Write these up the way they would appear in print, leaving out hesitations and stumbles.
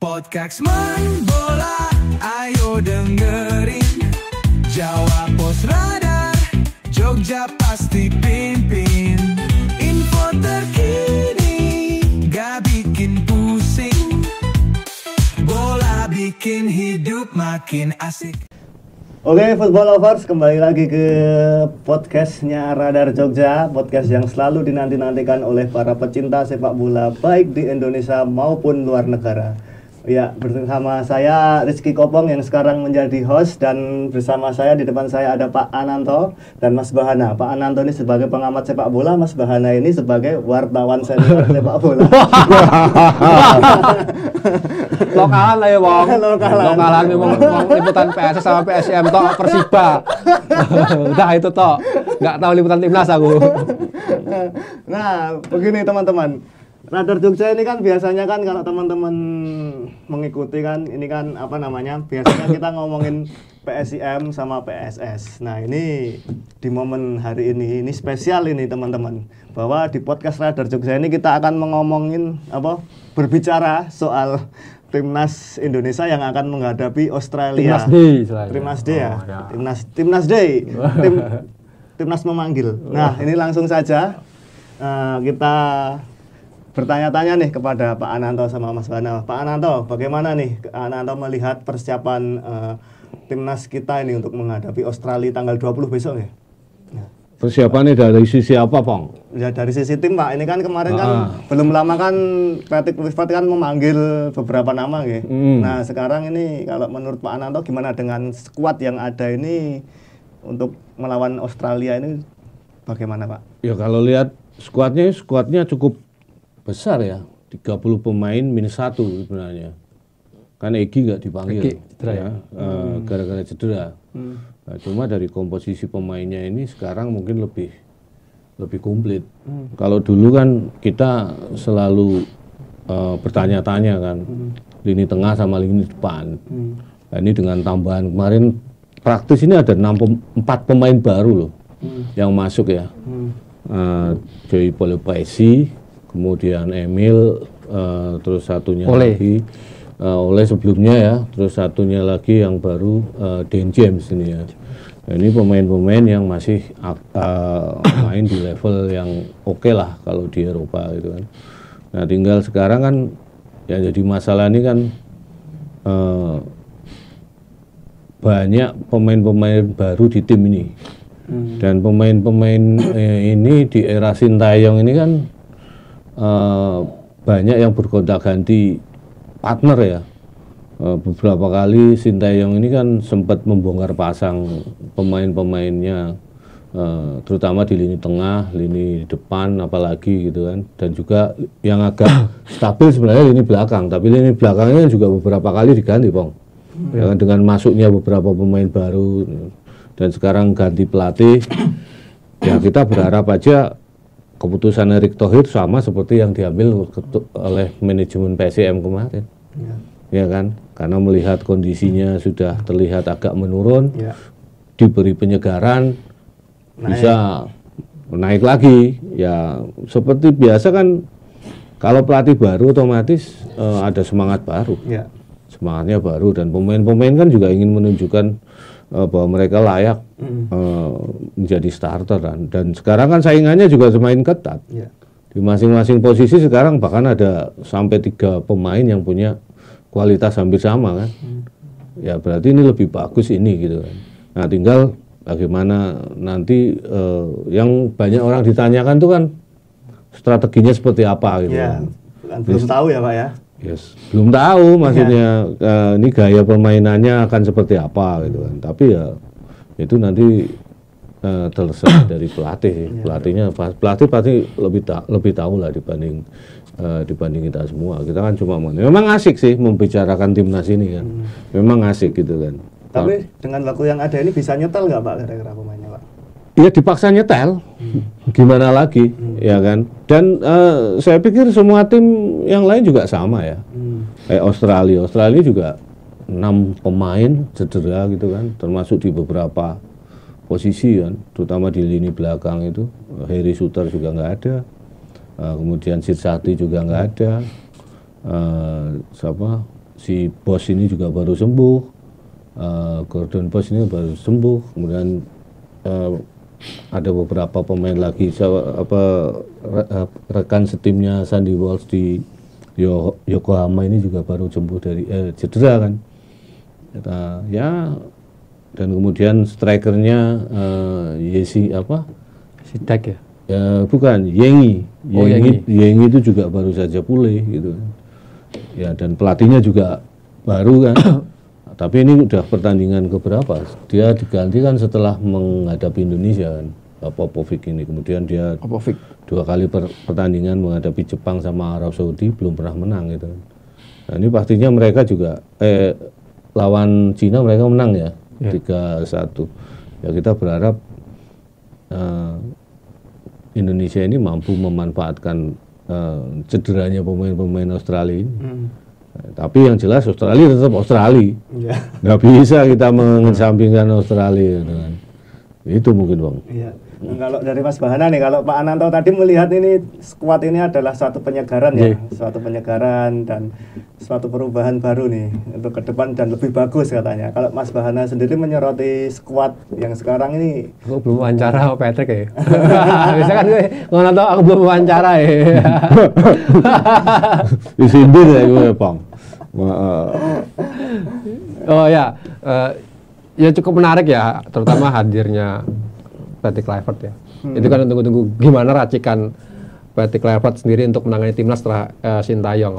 Podcast Main Bola, ayo dengerin. Jawa Pos Radar, Jogja pasti pimpin. Info terkini, gak bikin pusing. Bola bikin hidup makin asik. Oke, football lovers, kembali lagi ke podcastnya Radar Jogja. Podcast yang selalu dinanti-nantikan oleh para pecinta sepak bola baik di Indonesia maupun luar negara. Ya, bersama saya Rizky Kopong yang sekarang menjadi host, dan bersama saya di depan saya ada Pak Ananto dan Mas Bahana. Pak Ananto ini sebagai pengamat sepak bola, Mas Bahana ini sebagai wartawan senior sepak bola. Lokalan lah ya Wong. Lokalan memang liputan PSS sama PSM toh Persiba. Udah itu toh. Enggak tahu liputan timnas aku. Nah, begini teman-teman. Radar Jogja ini kan biasanya kan kalau teman-teman mengikuti kan ini kan apa namanya? Biasanya kita ngomongin PSIM sama PSS. Nah, ini di momen hari ini spesial ini teman-teman. Bahwa di podcast Radar Jogja ini kita akan ngomongin apa? Berbicara soal Timnas Indonesia yang akan menghadapi Australia. Timnas Day. Timnas Day ya. Timnas Day. Timnas memanggil. Nah, ini langsung saja kita bertanya-tanya nih kepada Pak Ananto sama Mas Bana. Pak Ananto, bagaimana nih Ananto melihat persiapan timnas kita ini untuk menghadapi Australia tanggal 20 besok ya? Persiapannya dari sisi apa, Pong? Ya dari sisi tim, Pak. Ini kan kemarin kan belum lama kan Petik Privat kan memanggil beberapa nama ya. Nah, sekarang ini kalau menurut Pak Ananto gimana dengan skuad yang ada ini untuk melawan Australia ini bagaimana, Pak? Ya kalau lihat skuadnya cukup besar ya, 30 pemain minus 1 sebenarnya. Kan Egy nggak dipanggil, gara-gara cedera. Nah, cuma dari komposisi pemainnya ini sekarang mungkin lebih komplit. Kalau dulu kan kita selalu bertanya-tanya kan, lini tengah sama lini depan. Nah, ini dengan tambahan kemarin praktis ini ada 4 pemain baru loh yang masuk ya. Joy Polepesi, kemudian Emil, terus satunya lagi oleh sebelumnya ya, terus satunya lagi yang baru Dan James ini ya. Nah, ini pemain-pemain yang masih main di level yang oke lah kalau di Eropa gitu kan. Nah tinggal sekarang kan yang jadi masalah ini kan banyak pemain-pemain baru di tim ini. Dan pemain-pemain ini di era Sintayong ini kan banyak yang bergonta-ganti partner ya. Beberapa kali Sintayong ini kan sempat membongkar pasang pemain-pemainnya, terutama di lini tengah, lini depan apalagi gitu kan. Dan juga yang agak stabil sebenarnya lini belakang, tapi lini belakangnya juga beberapa kali diganti, Bang. Ya, dengan masuknya beberapa pemain baru dan sekarang ganti pelatih, ya kita berharap aja keputusan Erick Thohir sama seperti yang diambil oleh manajemen PSIM kemarin, ya kan? Karena melihat kondisinya sudah terlihat agak menurun, diberi penyegaran, bisa naik lagi. Ya seperti biasa kan, kalau pelatih baru otomatis ada semangat baru, semangatnya baru, dan pemain-pemain kan juga ingin menunjukkan bahwa mereka layak menjadi starter dan sekarang kan saingannya juga semakin ketat di masing-masing posisi. Sekarang bahkan ada sampai 3 pemain yang punya kualitas hampir sama kan. Ya berarti ini lebih bagus ini gitu kan. Nah tinggal bagaimana nanti yang banyak orang ditanyakan tuh kan strateginya seperti apa gitu kan. Belum tahu ya Pak ya. Yes, belum tahu maksudnya ini gaya permainannya akan seperti apa gitu kan. Tapi ya itu nanti terserah dari pelatih. Pelatih pasti lebih tahu lah dibanding kita semua. Kita kan cuma memang asik sih membicarakan timnas ini kan. Memang asik gitu kan. Tapi dengan waktu yang ada ini bisa nyetel nggak Pak kira-kira pemainnya Pak? Ya dipaksa nyetel, gimana lagi, ya kan? Dan saya pikir semua tim yang lain juga sama ya. Kayak Australia juga 6 pemain cedera gitu kan, termasuk di beberapa posisi kan, terutama di lini belakang itu. Harry Suter juga nggak ada, kemudian Sirsati juga nggak ada, si Bos ini juga baru sembuh, Gordon Bos ini baru sembuh, kemudian ada beberapa pemain lagi, rekan setimnya Sandy Walsh di Yokohama ini juga baru sembuh dari cedera kan. Ya, dan kemudian strikernya Sidak ya? Ya bukan, Yengi itu juga baru saja pulih gitu. Ya, dan pelatihnya juga baru kan. Tapi ini udah pertandingan keberapa? Dia digantikan setelah menghadapi Indonesia kan, Popovic ini. Kemudian dia dua kali pertandingan menghadapi Jepang sama Arab Saudi belum pernah menang gitu. Nah, ini pastinya mereka juga lawan Cina mereka menang ya, 3-1. Ya kita berharap Indonesia ini mampu memanfaatkan cederanya pemain-pemain Australia ini. Tapi yang jelas Australia tetap Australia. Nggak bisa kita mengesampingkan Australia gitu kan. Itu mungkin Bang. Iya. Nah, kalau dari Mas Bahana nih, kalau Pak Ananto tadi melihat ini skuad ini adalah suatu penyegaran ya, suatu penyegaran dan suatu perubahan baru nih untuk ke depan dan lebih bagus katanya. Kalau Mas Bahana sendiri menyoroti skuad yang sekarang ini, aku belum wawancara sama Patrick ya. Bisa kan gue nggak tahu, aku belum wawancara ya. Disindir ya gue Bang. Oh ya, ya cukup menarik ya, terutama hadirnya Patrick Kluivert ya. Itu kan tunggu-tunggu gimana racikan Patrick Kluivert sendiri untuk menangani timnas setelah Sintayong.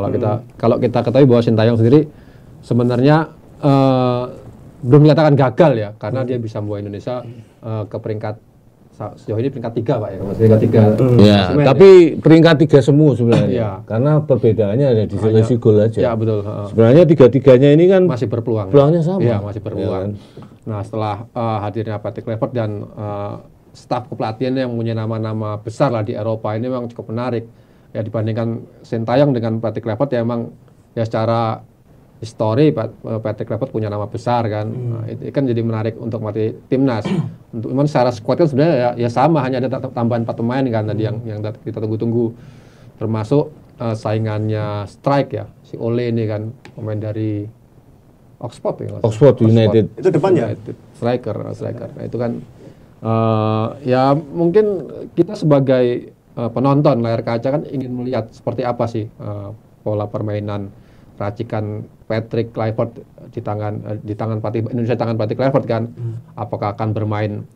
Kalau kita ketahui bahwa Sintayong sendiri sebenarnya belum dikatakan gagal ya, karena dia bisa membawa Indonesia ke peringkat sejauh ini peringkat 3 Pak ya, peringkat 3. Ya, tapi peringkat 3 semua sebenarnya. Ya. Karena perbedaannya ada di selisih gol aja. Ya betul. Sebenarnya tiga-tiganya ini kan masih berpeluang. Peluangnya sama. Iya, masih berpeluang. Ya. Nah, setelah hadirnya Patrick Kluivert dan staf kepelatihan yang punya nama-nama besar lah di Eropa, ini memang cukup menarik. Ya dibandingkan Sintayong dengan Patrick Kluivert ya emang ya secara histori Patrick Kluivert punya nama besar kan. Nah, itu kan jadi menarik untuk melatih timnas. Untuk memang secara squad kan sebenarnya ya sama, hanya ada tambahan 4 pemain kan tadi yang kita tunggu-tunggu. Termasuk saingannya strike ya, si Ole ini kan pemain dari Oxford ya. Oxford United. Itu depannya striker. Nah, itu kan ya mungkin kita sebagai penonton layar kaca kan ingin melihat seperti apa sih pola permainan racikan Patrick Kluivert di tangan pelatih Indonesia, tangan Patrick Kluivert kan. Apakah akan bermain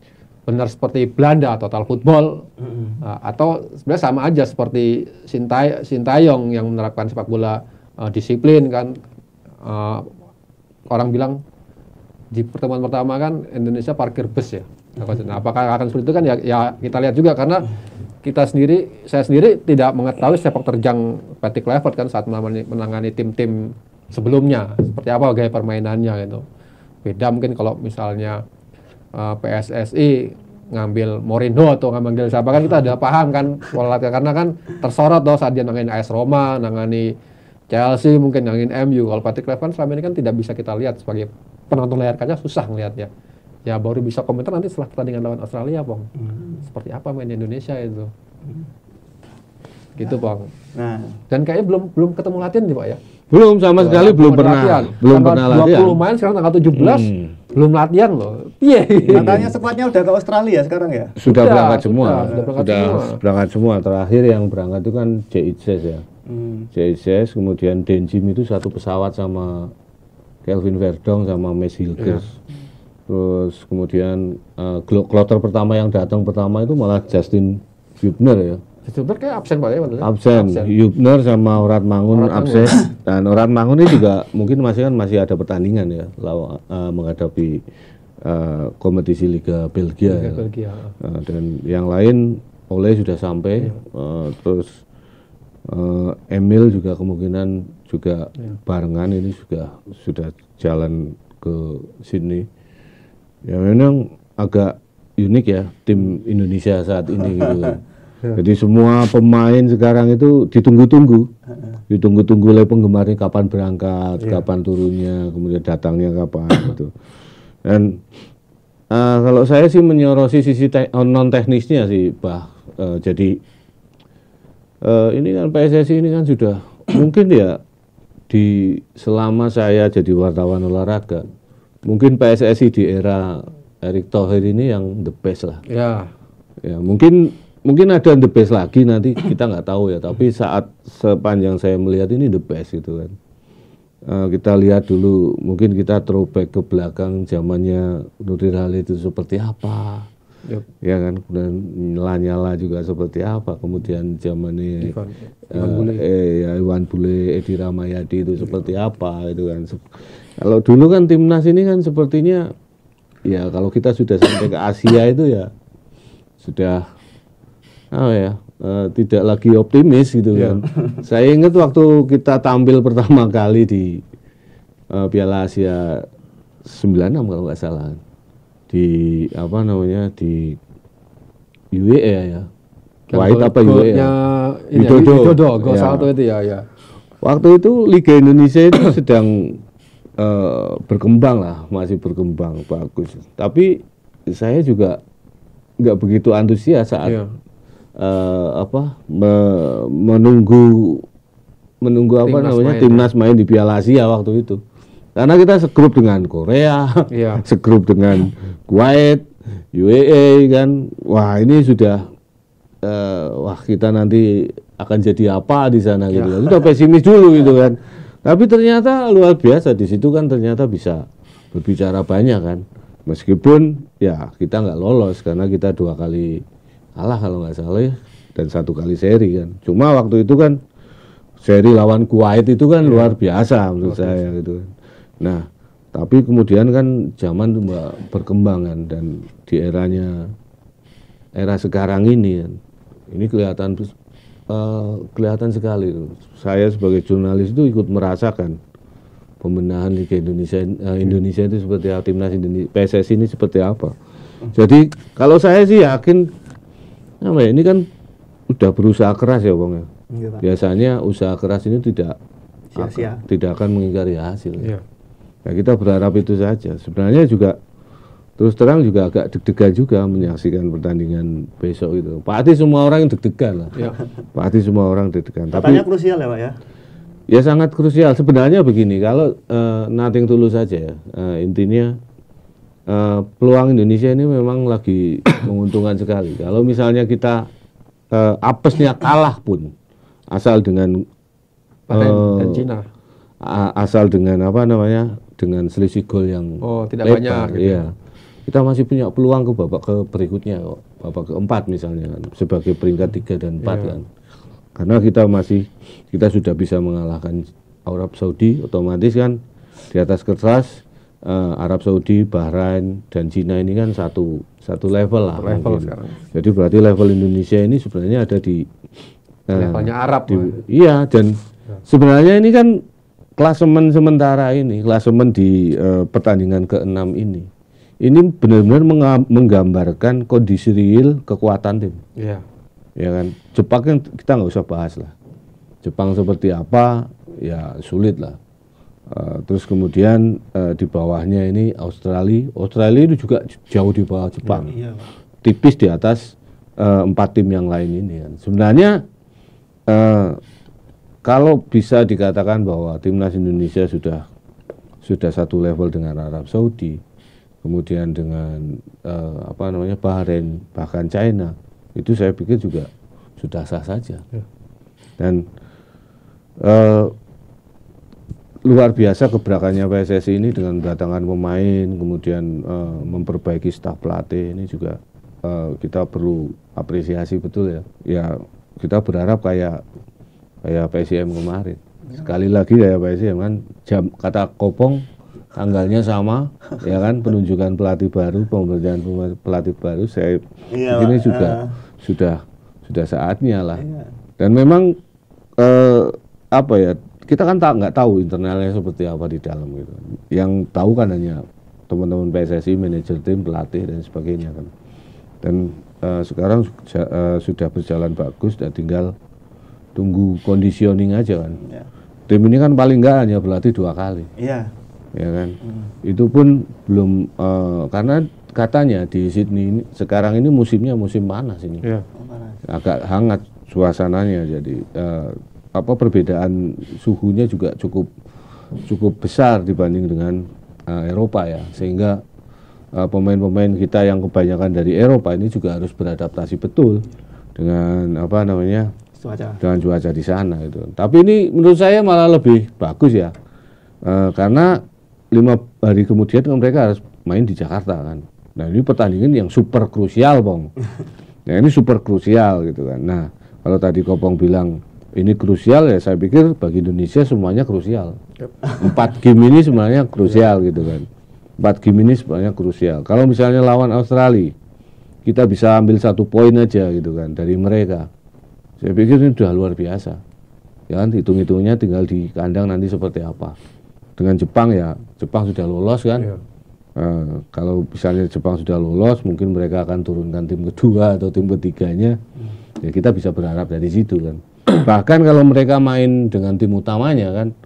benar seperti Belanda total football atau sebenarnya sama aja seperti Sintayong yang menerapkan sepak bola disiplin kan. Orang bilang di pertemuan pertama kan Indonesia parkir bus ya. Nah, apakah akan seperti itu kan ya kita lihat juga, karena saya sendiri tidak mengetahui sepak terjang Patrick Kluivert kan saat menangani tim-tim sebelumnya seperti apa gaya permainannya gitu. Beda mungkin kalau misalnya PSSI ngambil Mourinho atau ngambil siapa kan kita udah paham kan pola latihan, karena kan tersorot saat dia nangani AS Roma, nangani Chelsea, mungkin nangani MU. Kalau Patrick Kluivert selama ini kan tidak bisa kita lihat sebagai penonton layar kaca, susah ngelihatnya. Ya baru bisa komentar nanti setelah pertandingan lawan Australia, Bang. Seperti apa main di Indonesia itu. Gitu, Bang. Nah, dan kayaknya belum ketemu latihan nih, Pak ya. Belum sama sekali, belum pernah latihan. 20 main, sekarang tanggal 17 belum latihan loh. Iya. Katanya skuadnya udah ke Australia sekarang ya? Sudah berangkat semua. Berangkat semua. Terakhir yang berangkat itu kan JICS ya. JICS, kemudian Denjim itu satu pesawat sama Kelvin Verdong sama Mes Hilgers. Terus kemudian kloter pertama yang datang pertama itu malah Justin Hubner ya. Hubner kayak absen Pak ya? Absen. Hubner sama Orat Mangun absen. Dan Orat Mangun ini juga mungkin masih ada pertandingan ya menghadapi kompetisi Liga Belgia. Dan yang lain Ole sudah sampai. Terus Emil juga kemungkinan juga barengan ini sudah jalan ke Sydney. Ya memang agak unik ya tim Indonesia saat ini gitu. Jadi semua pemain sekarang itu ditunggu-tunggu oleh penggemarnya kapan berangkat, kapan turunnya, kemudian datangnya kapan gitu. Dan kalau saya sih menyoroti sisi non teknisnya sih, jadi ini kan PSSI ini kan sudah mungkin ya selama saya jadi wartawan olahraga, mungkin PSSI di era Erick Thohir ini yang the best lah. Ya. Ya, mungkin ada the best lagi nanti kita nggak tahu ya. Tapi saat sepanjang saya melihat ini the best gitu kan. Kita lihat dulu, mungkin kita throwback ke belakang zamannya Nurdin Halid itu seperti apa, ya kan, dan Lanyala juga seperti apa, kemudian zamannya Iwan Bule, Edi Ramayadi itu seperti apa itu kan. Kalau dulu kan timnas ini kan sepertinya ya kalau kita sudah sampai ke Asia itu ya sudah tidak lagi optimis gitu kan. Saya ingat waktu kita tampil pertama kali di Piala Asia 96 kalau nggak salah di di UAE ya. White apa UAE ya? Widodo, gol salto itu ya. Waktu itu Liga Indonesia itu sedang berkembang lah, masih berkembang bagus. Tapi saya juga nggak begitu antusias saat menunggu timnas main di Piala Asia waktu itu, karena kita segrup dengan Korea, segrup dengan Kuwait, UAE kan, wah ini sudah kita nanti akan jadi apa di sana gitu kan, sudah pesimis dulu gitu kan, tapi ternyata luar biasa di situ kan, ternyata bisa berbicara banyak kan, meskipun ya kita nggak lolos karena kita 2 kali kalah kalau nggak salah ya, dan 1 kali seri kan. Cuma waktu itu kan seri lawan Kuwait itu kan luar biasa menurut saya gitu kan. Nah, tapi kemudian kan zaman berkembang kan, dan di era sekarang ini kan, ini kelihatan sekali. Saya sebagai jurnalis itu ikut merasakan pembenahan Liga Indonesia itu seperti apa, timnas Indonesia, PSSI ini seperti apa. Jadi kalau saya sih yakin ini kan udah berusaha keras ya Bang ya. Biasanya usaha keras ini tidak akan mengingkari hasil. Ya, kita berharap itu saja. Sebenarnya juga terus terang juga agak deg-degan juga menyaksikan pertandingan besok itu. Pasti semua orang yang deg-degan lah. Pasti semua orang deg-degan. Katanya krusial ya Pak ya? Ya sangat krusial. Sebenarnya begini, kalau nothing tulus saja ya, intinya peluang Indonesia ini memang lagi menguntungkan sekali. Kalau misalnya kita apesnya kalah pun, asal dengan dan Cina, asal dengan dengan selisih gol yang tidak banyak. Gitu. Iya, kita masih punya peluang ke babak berikutnya, babak keempat misalnya kan, sebagai peringkat 3 dan 4 kan. Karena kita sudah bisa mengalahkan Arab Saudi, otomatis kan di atas kertas. Arab Saudi, Bahrain, dan Cina ini kan satu level lah. Jadi berarti level Indonesia ini sebenarnya ada di levelnya Arab. Iya, dan sebenarnya ini kan klasemen sementara ini, klasemen di pertandingan ke-6 ini benar-benar menggambarkan kondisi real kekuatan tim. Iya. Ya kan, Jepang kan kita nggak usah bahas lah. Jepang seperti apa, ya sulit lah. Terus kemudian di bawahnya ini Australia itu juga jauh di bawah Jepang, tipis di atas 4 tim yang lain ini kan. Sebenarnya kalau bisa dikatakan bahwa timnas Indonesia sudah satu level dengan Arab Saudi, kemudian dengan Bahrain, bahkan China, itu saya pikir juga sudah sah saja. Dan luar biasa gebrakannya PSSI ini dengan mendatangkan pemain, kemudian memperbaiki staf pelatih ini juga kita perlu apresiasi betul ya. Ya kita berharap kayak PSIM kemarin. Sekali lagi ya PSIM kan, kata Kopong tanggalnya sama, ya kan, penunjukan pelatih baru, pemberian pelatih baru, saya ini juga sudah saatnya lah. Dan memang kita kan nggak tahu internalnya seperti apa di dalam gitu. Yang tahu kan hanya teman-teman PSSI, manajer tim, pelatih dan sebagainya kan. Dan sekarang sudah berjalan bagus, dan tinggal tunggu conditioning aja kan. Tim ini kan paling nggak hanya berlatih 2 kali. Iya. Ya kan. Itu pun belum karena katanya di Sydney ini, sekarang ini musimnya musim panas ini. Agak hangat suasananya, jadi perbedaan suhunya juga cukup besar dibanding dengan Eropa ya, sehingga pemain-pemain kita yang kebanyakan dari Eropa ini juga harus beradaptasi betul dengan dengan cuaca di sana gitu. Tapi ini menurut saya malah lebih bagus ya, karena 5 hari kemudian kan mereka harus main di Jakarta kan. Nah ini pertandingan yang super krusial, Bang. Nah ini super krusial gitu kan. Nah kalau tadi Kopong bilang ini krusial, ya saya pikir bagi Indonesia semuanya krusial. 4 game ini sebenarnya krusial gitu kan. 4 game ini sebenarnya krusial. Kalau misalnya lawan Australia, kita bisa ambil 1 poin aja gitu kan dari mereka. Saya pikir ini sudah luar biasa. Ya kan, hitung-hitungnya tinggal di kandang nanti seperti apa. Dengan Jepang ya, Jepang sudah lolos kan. Iya. Kalau misalnya Jepang sudah lolos, mungkin mereka akan turunkan tim kedua atau tim ketiganya. Ya kita bisa berharap dari situ kan. Bahkan kalau mereka main dengan tim utamanya kan,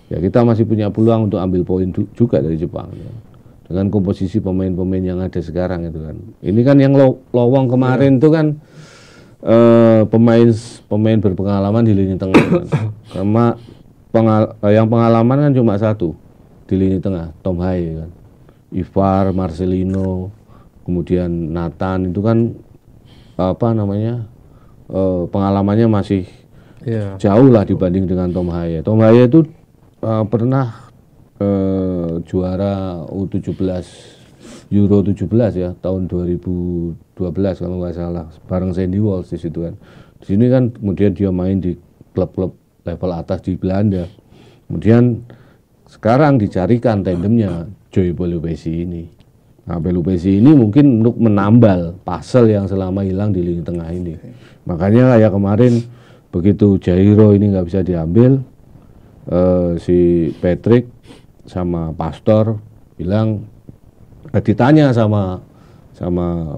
ya kita masih punya peluang untuk ambil poin juga dari Jepang ya. Dengan komposisi pemain-pemain yang ada sekarang itu kan. Ini kan yang lowong kemarin itu kan pemain berpengalaman di lini tengah kan. Karena yang pengalaman kan cuma 1 di lini tengah, Tom Haye kan. Ivar, Marcelino, kemudian Nathan itu kan pengalamannya masih jauh lah dibanding dengan Tom Haye. Tom Haye itu pernah juara U17 Euro 17 ya tahun 2012 kalau nggak salah, bareng Sandy Walsh di situ kan. Di sini kan kemudian dia main di klub-klub level atas di Belanda. Kemudian sekarang dicarikan tandemnya Joey Pelupesi ini. Nah, Pelupesi ini mungkin untuk menambal puzzle yang selama hilang di lini tengah ini. Makanya kayak kemarin begitu Jairo ini nggak bisa diambil, si Patrick sama Pastor bilang, ditanya sama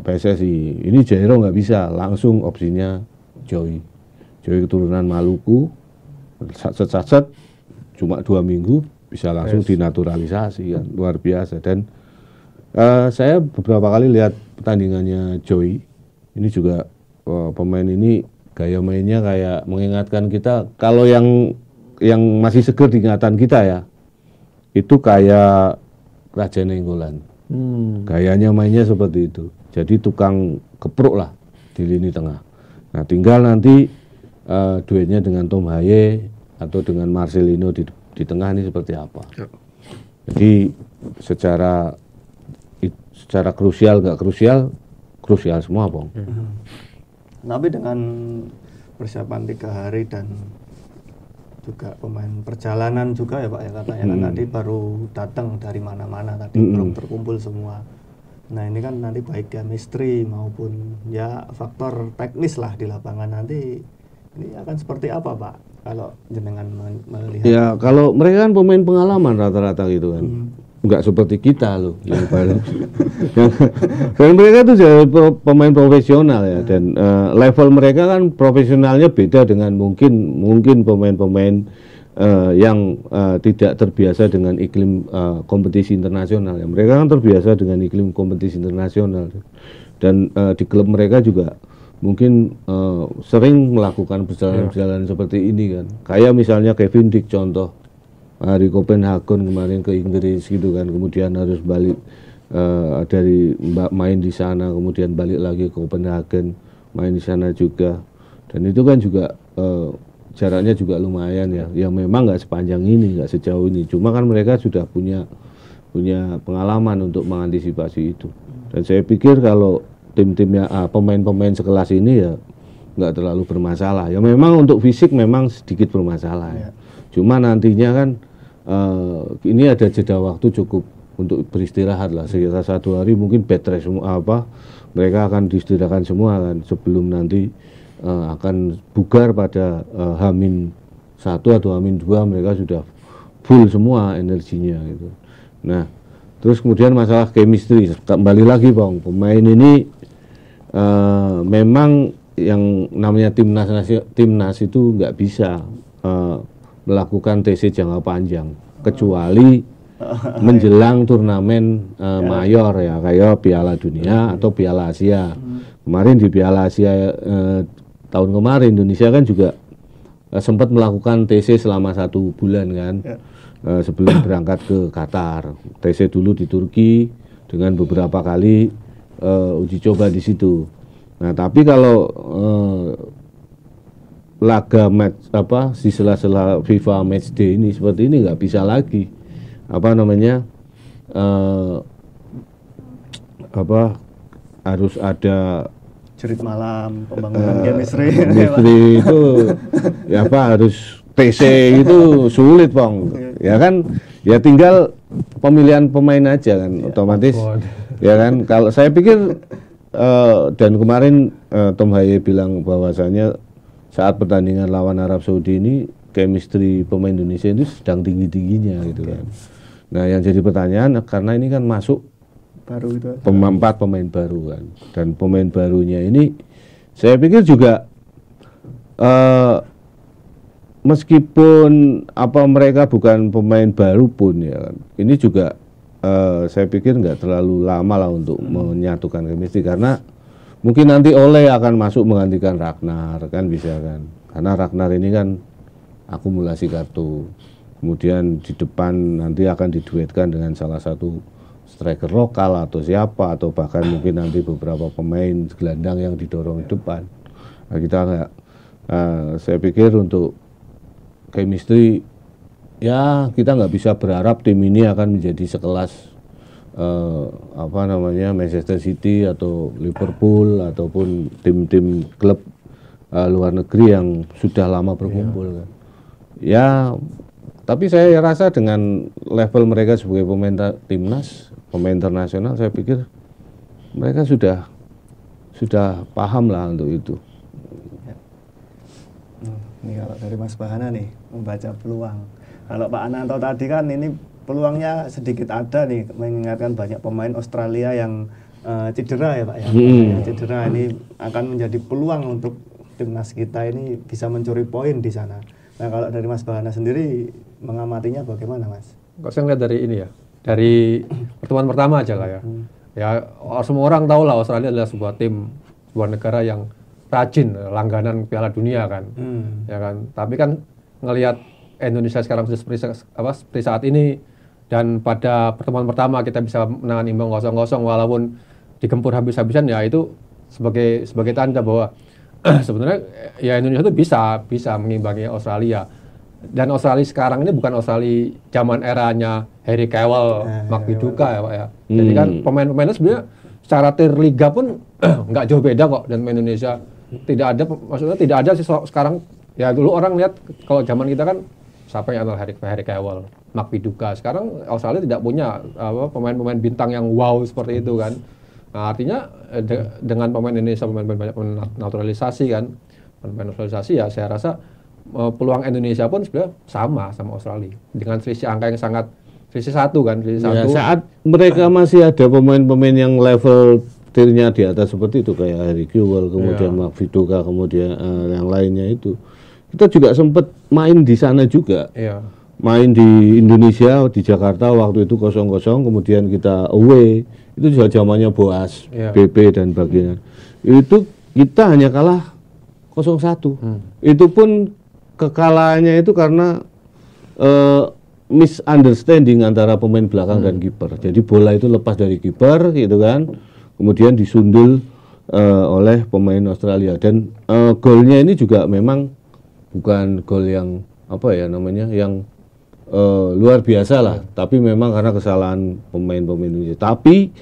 PSSI, ini Jairo nggak bisa, langsung opsinya Joey keturunan Maluku, set cuma 2 minggu bisa langsung dinaturalisasi kan, luar biasa. Dan saya beberapa kali lihat pertandingannya Joey, ini juga pemain ini gaya mainnya kayak mengingatkan kita, kalau yang masih seger di ingatan kita ya, itu kayak Raja Nainggolan. Gayanya mainnya seperti itu. Jadi tukang kepruk lah di lini tengah. Nah tinggal nanti duetnya dengan Tom Haye atau dengan Marcelino di tengah ini seperti apa. Jadi secara krusial nggak krusial semua, Bang. Tapi dengan persiapan 3 hari dan juga pemain perjalanan juga ya Pak ya, katanya kan tadi baru datang dari mana-mana tadi, belum terkumpul semua. Nah ini kan nanti baik chemistry maupun ya faktor teknis lah di lapangan, nanti ini akan seperti apa Pak kalau jenengan melihat? Ya kalau mereka kan pemain pengalaman rata-rata gitu kan. Enggak seperti kita loh yang baru. Dan mereka tuh jadi pemain profesional ya, dan level mereka kan profesionalnya beda dengan mungkin pemain-pemain yang tidak terbiasa dengan iklim kompetisi internasional ya. Mereka kan terbiasa dengan iklim kompetisi internasional, dan di klub mereka juga mungkin sering melakukan perjalanan-perjalanan seperti ini kan. Kayak misalnya Kevin Dick contoh, dari Copenhagen kemarin ke Inggris gitu kan, kemudian harus balik dari main di sana, kemudian balik lagi ke Copenhagen, main di sana juga, dan itu kan juga jaraknya juga lumayan ya, yang memang nggak sepanjang ini, nggak sejauh ini, cuma kan mereka sudah punya pengalaman untuk mengantisipasi itu. Dan saya pikir kalau tim-timnya pemain-pemain sekelas ini ya nggak terlalu bermasalah ya. Memang untuk fisik memang sedikit bermasalah ya. Cuma nantinya kan ini ada jeda waktu cukup untuk beristirahat lah, sekitar 1 hari mungkin bed rest semua mereka akan diistirahatkan semua kan, sebelum nanti akan bugar pada H-1 atau H-2 mereka sudah full semua energinya gitu. Nah terus kemudian masalah chemistry, kembali lagi Bang, pemain ini memang yang namanya timnas itu nggak bisa melakukan TC jangka panjang kecuali menjelang turnamen mayor ya, kayak Piala Dunia atau Piala Asia. Kemarin di Piala Asia tahun kemarin Indonesia kan juga sempat melakukan TC selama 1 bulan kan, sebelum berangkat ke Qatar. TC dulu di Turki dengan beberapa kali uji coba di situ. Nah tapi kalau laga match di sela-sela FIFA Matchday ini seperti ini nggak bisa lagi harus ada Cerit malam, pembangunan chemistry. Chemistry itu harus TC itu sulit Bang. Ya kan, ya tinggal pemilihan pemain aja kan, otomatis. Ya kan, kalau saya pikir dan kemarin Tom Haye bilang bahwasanya saat pertandingan lawan Arab Saudi ini chemistry pemain Indonesia itu sedang tinggi-tingginya gitu kan. Nah, yang jadi pertanyaan karena ini kan masuk Baru itu. 4 pemain baru kan. Dan pemain barunya ini saya pikir juga meskipun mereka bukan pemain baru pun ya kan. Ini juga saya pikir nggak terlalu lama lah untuk menyatukan chemistry karena mungkin nanti Ole akan masuk menggantikan Ragnar kan bisa kan. Karena Ragnar ini kan akumulasi kartu. Kemudian di depan nanti akan diduetkan dengan salah satu striker lokal atau siapa atau bahkan mungkin nanti beberapa pemain gelandang yang didorong di depan. Nah, kita nggak, saya pikir untuk chemistry ya kita nggak bisa berharap tim ini akan menjadi sekelas Manchester City atau Liverpool ataupun tim-tim klub luar negeri yang sudah lama berkumpul kan. Ya tapi saya rasa dengan level mereka sebagai pemain timnas, pemain internasional, saya pikir mereka sudah paham lah untuk itu. Ini kalau dari Mas Bahana nih membaca peluang. Kalau Pak Ananto tadi kan ini peluangnya sedikit ada nih, mengingatkan banyak pemain Australia yang cedera ya Pak ya. Yang cedera ini akan menjadi peluang untuk timnas kita ini bisa mencuri poin di sana. Nah kalau dari Mas Bahana sendiri mengamatinya bagaimana Mas? Kok saya ngeliat dari ini ya, dari pertemuan pertama aja lah ya. Ya semua orang tahu lah Australia adalah sebuah negara yang rajin langganan Piala Dunia kan, ya kan. Tapi kan ngelihat Indonesia sekarang sudah seperti saat ini dan pada pertemuan pertama kita bisa menangan imbang 0-0 walaupun digempur habis-habisan ya itu sebagai tanda bahwa sebenarnya ya Indonesia itu bisa mengimbangi Australia. Dan Australia sekarang ini bukan Australia zaman eranya Harry Kewell, Mark Viduka ya Pak ya. Jadi kan pemain-pemainnya sebenarnya secara tier liga pun nggak jauh beda kok dan pemain Indonesia. Maksudnya tidak ada sih sekarang ya dulu orang lihat kalau zaman kita kan siapa yang adalah Harry Kewell, Mark Viduka. Sekarang Australia tidak punya pemain-pemain bintang yang wow seperti itu kan. Nah, artinya dengan pemain Indonesia banyak naturalisasi kan, pemain naturalisasi ya saya rasa peluang Indonesia pun sebenarnya sama Australia dengan selisih angka yang sangat selisih 1 kan, selisih 1. Ya, saat mereka masih ada pemain-pemain yang level tiernya di atas seperti itu kayak Harry Kewell, kemudian Mark Viduka, kemudian yang lainnya itu kita juga sempat main di sana juga. Main di Indonesia di Jakarta waktu itu 0-0 kemudian kita away itu juga zamannya Boas, BP dan bagian itu kita hanya kalah 0-1. Itu pun kekalahannya itu karena misunderstanding antara pemain belakang dan kiper. Jadi bola itu lepas dari kiper gitu kan, kemudian disundul oleh pemain Australia dan golnya ini juga memang bukan gol yang yang luar biasa lah, tapi memang karena kesalahan pemain-pemain Indonesia. Tapi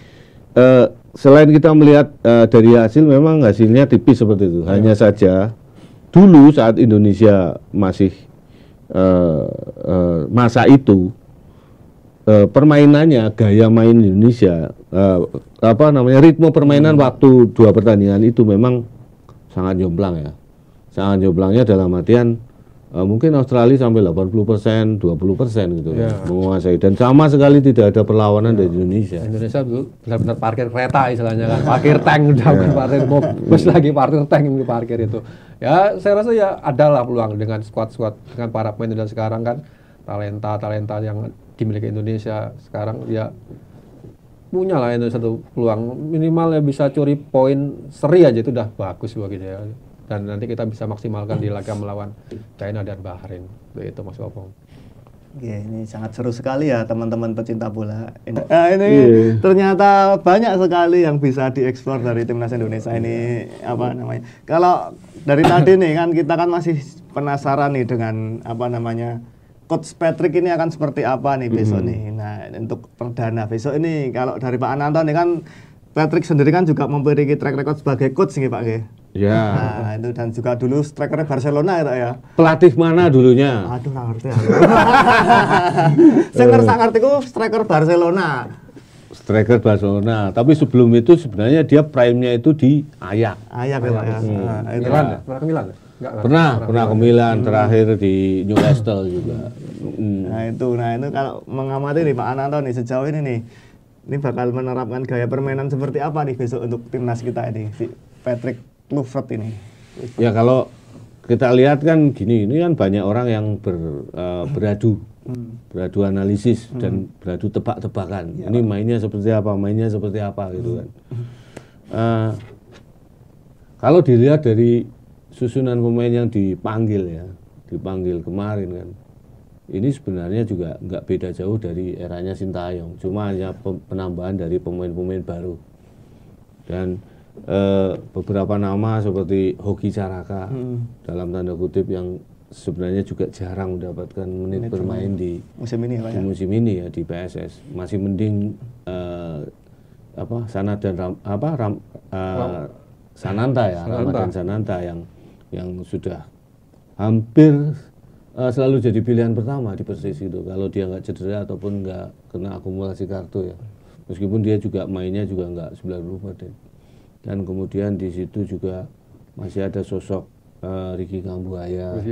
selain kita melihat dari hasil, memang hasilnya tipis seperti itu. Hanya saja dulu saat Indonesia masih masa itu permainannya, gaya main Indonesia, ritme permainan waktu 2 pertandingan itu memang sangat jomplang ya. Sangat jomplangnya dalam artian mungkin Australia sampai 80%, 20% gitu menguasai dan sama sekali tidak ada perlawanan dari Indonesia. Indonesia benar-benar parkir kereta istilahnya kan, parkir tank udah bukan parkir bus lagi, parkir tank yang diparkir itu. Ya saya rasa ya adalah peluang dengan squad dengan para pemain dan sekarang kan talenta yang dimiliki Indonesia sekarang ya punya lah Indonesia satu peluang minimal ya bisa curi poin seri aja itu udah bagus bagi saya. dan nanti kita bisa maksimalkan di laga melawan China dan Bahrain. Begitu Mas Opong. Oke, ini sangat seru sekali ya teman-teman pecinta bola. Ini ternyata banyak sekali yang bisa dieksplor dari timnas Indonesia ini apa namanya. Kalau dari tadi nih kan kita kan masih penasaran nih dengan apa namanya Coach Patrick ini akan seperti apa nih besok nih. Nah untuk perdana besok ini kalau dari Pak Ananto nih kan Patrick sendiri kan juga memiliki track record sebagai coach nih Pak Ge. Ya. Nah itu dan juga dulu striker Barcelona ya. Pelatih mana dulunya? Aduh nggak ngerti ya. Saya ngerti ku striker Barcelona. Striker Barcelona. Tapi sebelum itu sebenarnya dia prime-nya itu di Ajax. Ayak ya Pak ya. Nah, itu. Milan ya? Pernah ke Milan ya? Pernah ke Milan, terakhir di Newcastle juga. Nah itu kalau mengamati nih Pak Ananto nih sejauh ini bakal menerapkan gaya permainan seperti apa nih besok untuk timnas kita ini, si Patrick Kluivert ini. Ya kalau kita lihat kan gini, ini kan banyak orang yang beradu analisis dan beradu tebak-tebakan. Ini mainnya seperti apa gitu kan. Kalau dilihat dari susunan pemain yang dipanggil kemarin kan, ini sebenarnya juga nggak beda jauh dari eranya Sintayong, cuma hanya penambahan dari pemain-pemain baru dan beberapa nama seperti Hoki Caraka dalam tanda kutip yang sebenarnya juga jarang mendapatkan menit bermain di musim ini ya, Pak, di musim ini ya di PSS. Masih mending Sanad dan Sananta ya, Ramadan Sananta yang sudah hampir selalu jadi pilihan pertama di Persis itu kalau dia nggak cedera ataupun nggak kena akumulasi kartu ya. Meskipun dia juga mainnya juga nggak 90%. Dan kemudian di situ juga masih ada sosok Ricky Kambuaya.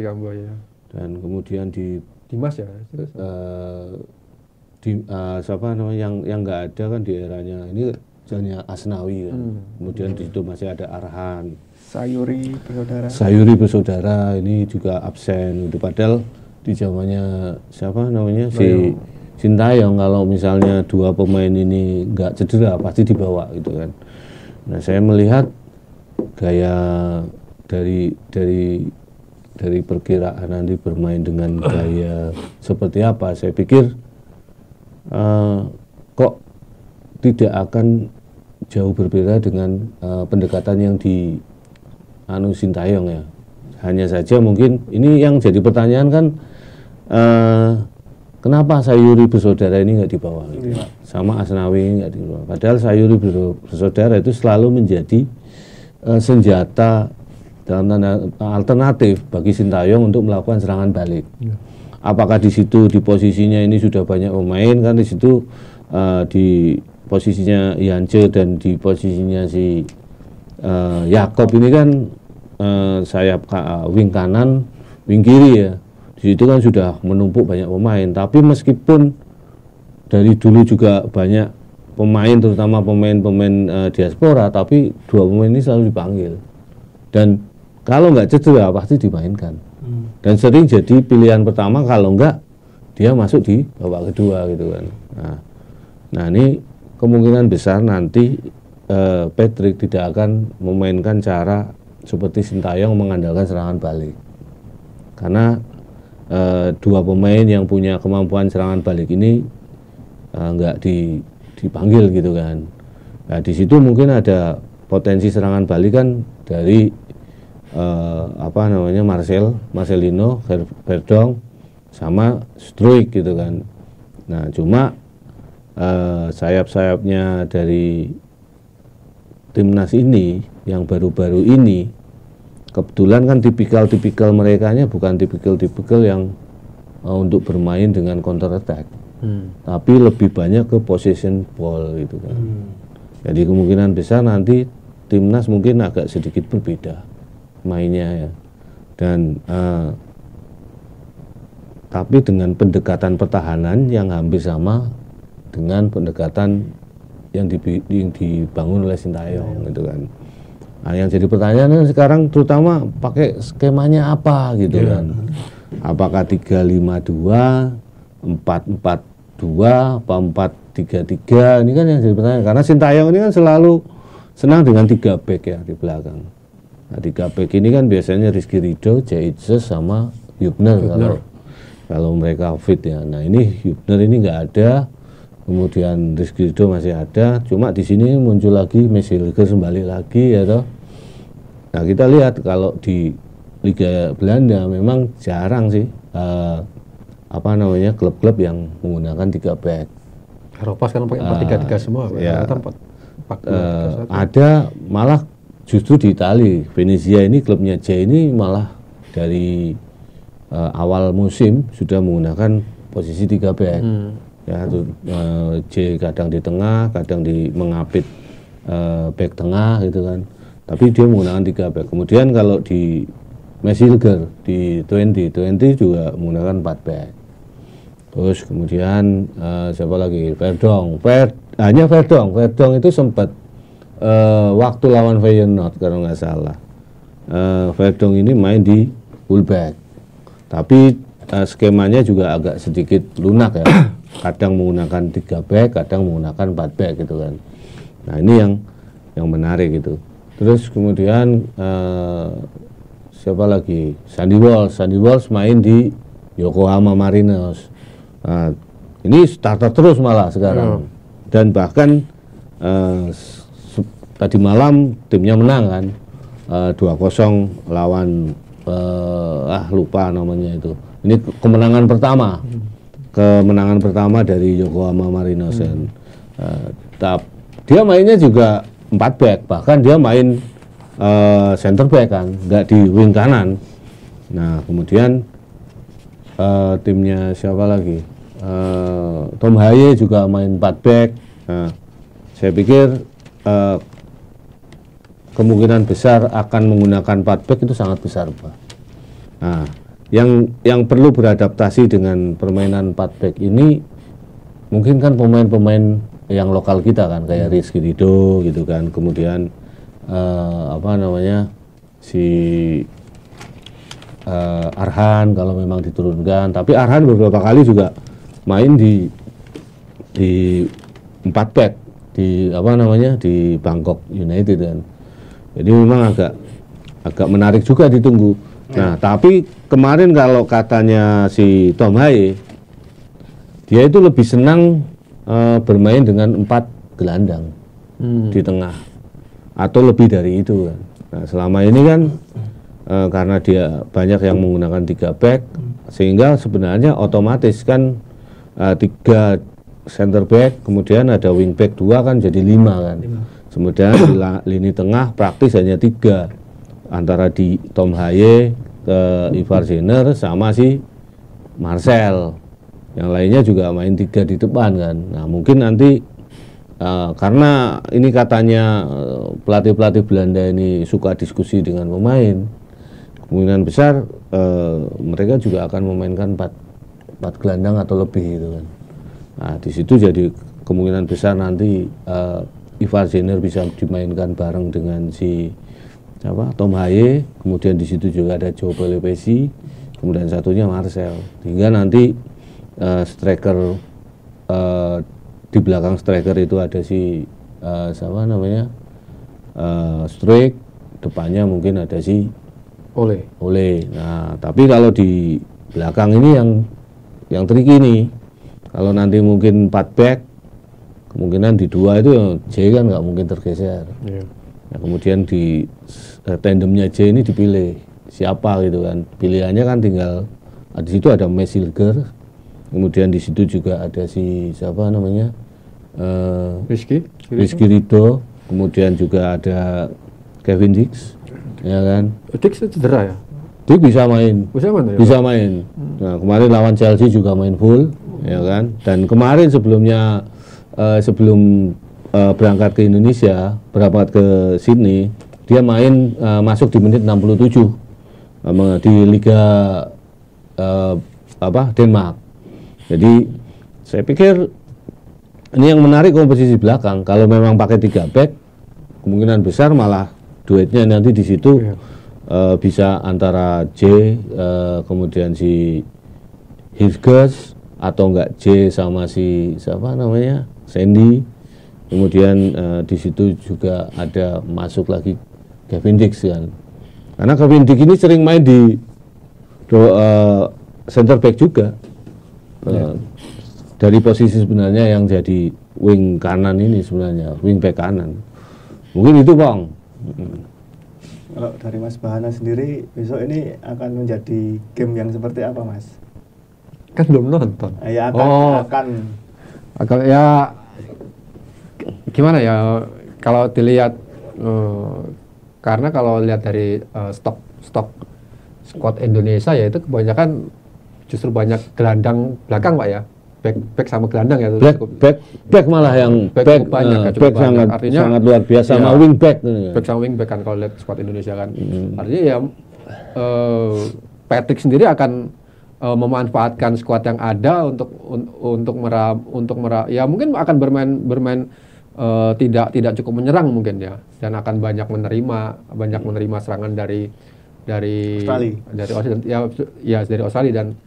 Dan kemudian di Dimas ya. Siapa namanya yang nggak ada kan di eranya ini misalnya Asnawi kan. Kemudian di situ masih ada Arhan. Sayuri bersaudara ini juga absen gitu. Padahal di zamannya siapa namanya si Sintayong kalau misalnya dua pemain ini nggak cedera pasti dibawa gitu kan. Nah saya melihat gaya dari perkiraan nanti bermain dengan gaya seperti apa, saya pikir kok tidak akan jauh berbeda dengan pendekatan yang di Sintayong ya. Hanya saja mungkin ini yang jadi pertanyaan kan kenapa Sayuri bersaudara ini nggak dibawa gitu. Sama Asnawi nggak dibawa. Padahal Sayuri bersaudara itu selalu menjadi senjata dalam tanda alternatif bagi Sintayong untuk melakukan serangan balik. Apakah di situ di posisinya ini sudah banyak pemain kan di situ di posisinya Yance dan di posisinya si Yakob ini kan sayap wing kanan, wing kiri ya. Di situ kan sudah menumpuk banyak pemain. Tapi meskipun dari dulu juga banyak pemain, terutama pemain-pemain diaspora, tapi dua pemain ini selalu dipanggil. Dan kalau nggak cedera pasti dimainkan. Dan sering jadi pilihan pertama, kalau nggak dia masuk di babak kedua gitu kan. Nah ini kemungkinan besar nanti Patrick tidak akan memainkan cara seperti Sintayong mengandalkan serangan balik. Karena dua pemain yang punya kemampuan serangan balik ini nggak dipanggil gitu kan. Nah di situ mungkin ada potensi serangan balik kan dari Marcelino, Verdong sama Struijk gitu kan. Nah cuma sayap-sayapnya dari timnas ini yang baru-baru ini kebetulan kan tipikal merekanya bukan tipikal yang untuk bermain dengan counter attack, tapi lebih banyak ke possession ball gitu kan. Jadi kemungkinan besar nanti timnas mungkin agak sedikit berbeda mainnya ya, dan tapi dengan pendekatan pertahanan yang hampir sama dengan pendekatan yang dibangun oleh Sintayong gitu kan. Nah, yang jadi pertanyaan sekarang terutama pakai skemanya apa gitu kan. Apakah 3-5-2, 4-4-2, apa 4-3-3, ini kan yang jadi pertanyaan. Karena Sintayong ini kan selalu senang dengan 3 back ya di belakang. Nah, 3 back ini kan biasanya Rizky Ridho, Jaitses sama Hübner kalau mereka fit ya. Nah ini Hübner ini nggak ada, kemudian Rizky Ridho masih ada, cuma di sini muncul lagi Mesilger kembali lagi ya toh. Nah kita lihat kalau di Liga Belanda memang jarang sih klub-klub yang menggunakan 3 back. Eropa sekarang pakai 4-3-3 semua, ya, 4-2-3-1. ada malah justru di Itali, Venezia ini klubnya J ini malah dari awal musim sudah menggunakan posisi 3 back. Ya, J kadang di tengah, kadang di mengapit back tengah gitu kan. Tapi dia menggunakan 3 back. Kemudian kalau di Mesilger di 20 juga menggunakan 4 back. Terus kemudian siapa lagi? Verdong itu sempat waktu lawan Feyenoord kalau nggak salah. Verdong ini main di fullback. Tapi skemanya juga agak sedikit lunak ya. Kadang menggunakan 3 back, kadang menggunakan 4 back gitu kan. Nah ini yang menarik gitu. Terus kemudian siapa lagi? Sandy Walsh main di Yokohama Marinos. Nah, ini starter terus malah sekarang. Dan bahkan tadi malam timnya menang kan, 2-0 lawan lupa namanya itu. Ini kemenangan pertama dari Yokohama Marinos. Dia mainnya juga 4 back, bahkan dia main center back kan, nggak di wing kanan. Nah kemudian timnya siapa lagi? Tom Haye juga main 4 back. Nah, saya pikir kemungkinan besar akan menggunakan 4 back itu sangat besar, Pak. Nah, yang perlu beradaptasi dengan permainan 4 back ini mungkin kan pemain-pemain yang lokal kita kan, kayak Rizky Ridho gitu kan, kemudian si Arhan kalau memang diturunkan. Tapi Arhan beberapa kali juga main di 4 back di Bangkok United kan. Jadi memang agak menarik juga ditunggu. Nah, tapi kemarin kalau katanya si Tom Haye, dia itu lebih senang bermain dengan 4 gelandang di tengah atau lebih dari itu kan. Nah, selama ini kan karena dia banyak yang menggunakan 3 back, sehingga sebenarnya otomatis kan 3 center back, kemudian ada wing back 2 kan jadi 5 kan. Kemudian di lini tengah praktis hanya 3 antara di Tom Haye, ke Ivar Zener sama si Marcel. Yang lainnya juga main 3 di depan kan. Nah mungkin nanti karena ini katanya pelatih-pelatih Belanda ini suka diskusi dengan pemain, kemungkinan besar mereka juga akan memainkan 4 gelandang atau lebih gitu kan. Nah di situ jadi kemungkinan besar nanti Ivar Zener bisa dimainkan bareng dengan si Tom Haye, kemudian di situ juga ada Joe Pelopesi, kemudian satunya Marcel, hingga nanti striker di belakang striker itu ada si Struijk, depannya mungkin ada si Ole. Nah tapi kalau di belakang ini yang tricky nih, kalau nanti mungkin 4 back, kemungkinan di 2 itu J kan nggak mungkin tergeser. Nah, kemudian di tandemnya J ini dipilih siapa gitu kan. Pilihannya kan tinggal di situ ada Mesilger, kemudian di situ juga ada si Rizky Ridho, kemudian juga ada Kevin Dix, ya kan. Dix cedera ya? Dix bisa main. Bisa main. Nah, kemarin lawan Chelsea juga main full, ya kan. Dan kemarin sebelum berangkat ke Indonesia, berangkat ke Sydney, dia main masuk di menit 67 di Liga Denmark. Jadi saya pikir ini yang menarik komposisi belakang. Kalau memang pakai 3 back, kemungkinan besar malah duetnya nanti di situ bisa antara J kemudian si Hirges, atau enggak J sama si Sandy. Kemudian di situ juga ada masuk lagi Kevin Dix kan. Karena Kevin Dick ini sering main di center back juga. Dari posisi sebenarnya yang jadi wing kanan ini sebenarnya, wing back kanan. Mungkin itu, Bang. Kalau dari Mas Bahana sendiri, besok ini akan menjadi game yang seperti apa, Mas? Kan belum nonton. Ya akan Ya gimana ya, kalau dilihat karena kalau lihat dari stok squad Indonesia ya itu kebanyakan justru banyak gelandang belakang, Pak ya. Back sama gelandang ya. Back malah yang back banyak, back sangat, artinya sangat luar biasa ya, sama wing back. Back sama wing back kan kalau lihat squad Indonesia kan. Artinya ya Patrick sendiri akan memanfaatkan skuad yang ada untuk ya mungkin akan bermain tidak cukup menyerang mungkin ya, dan akan banyak menerima serangan dari Australia dari Australia, dan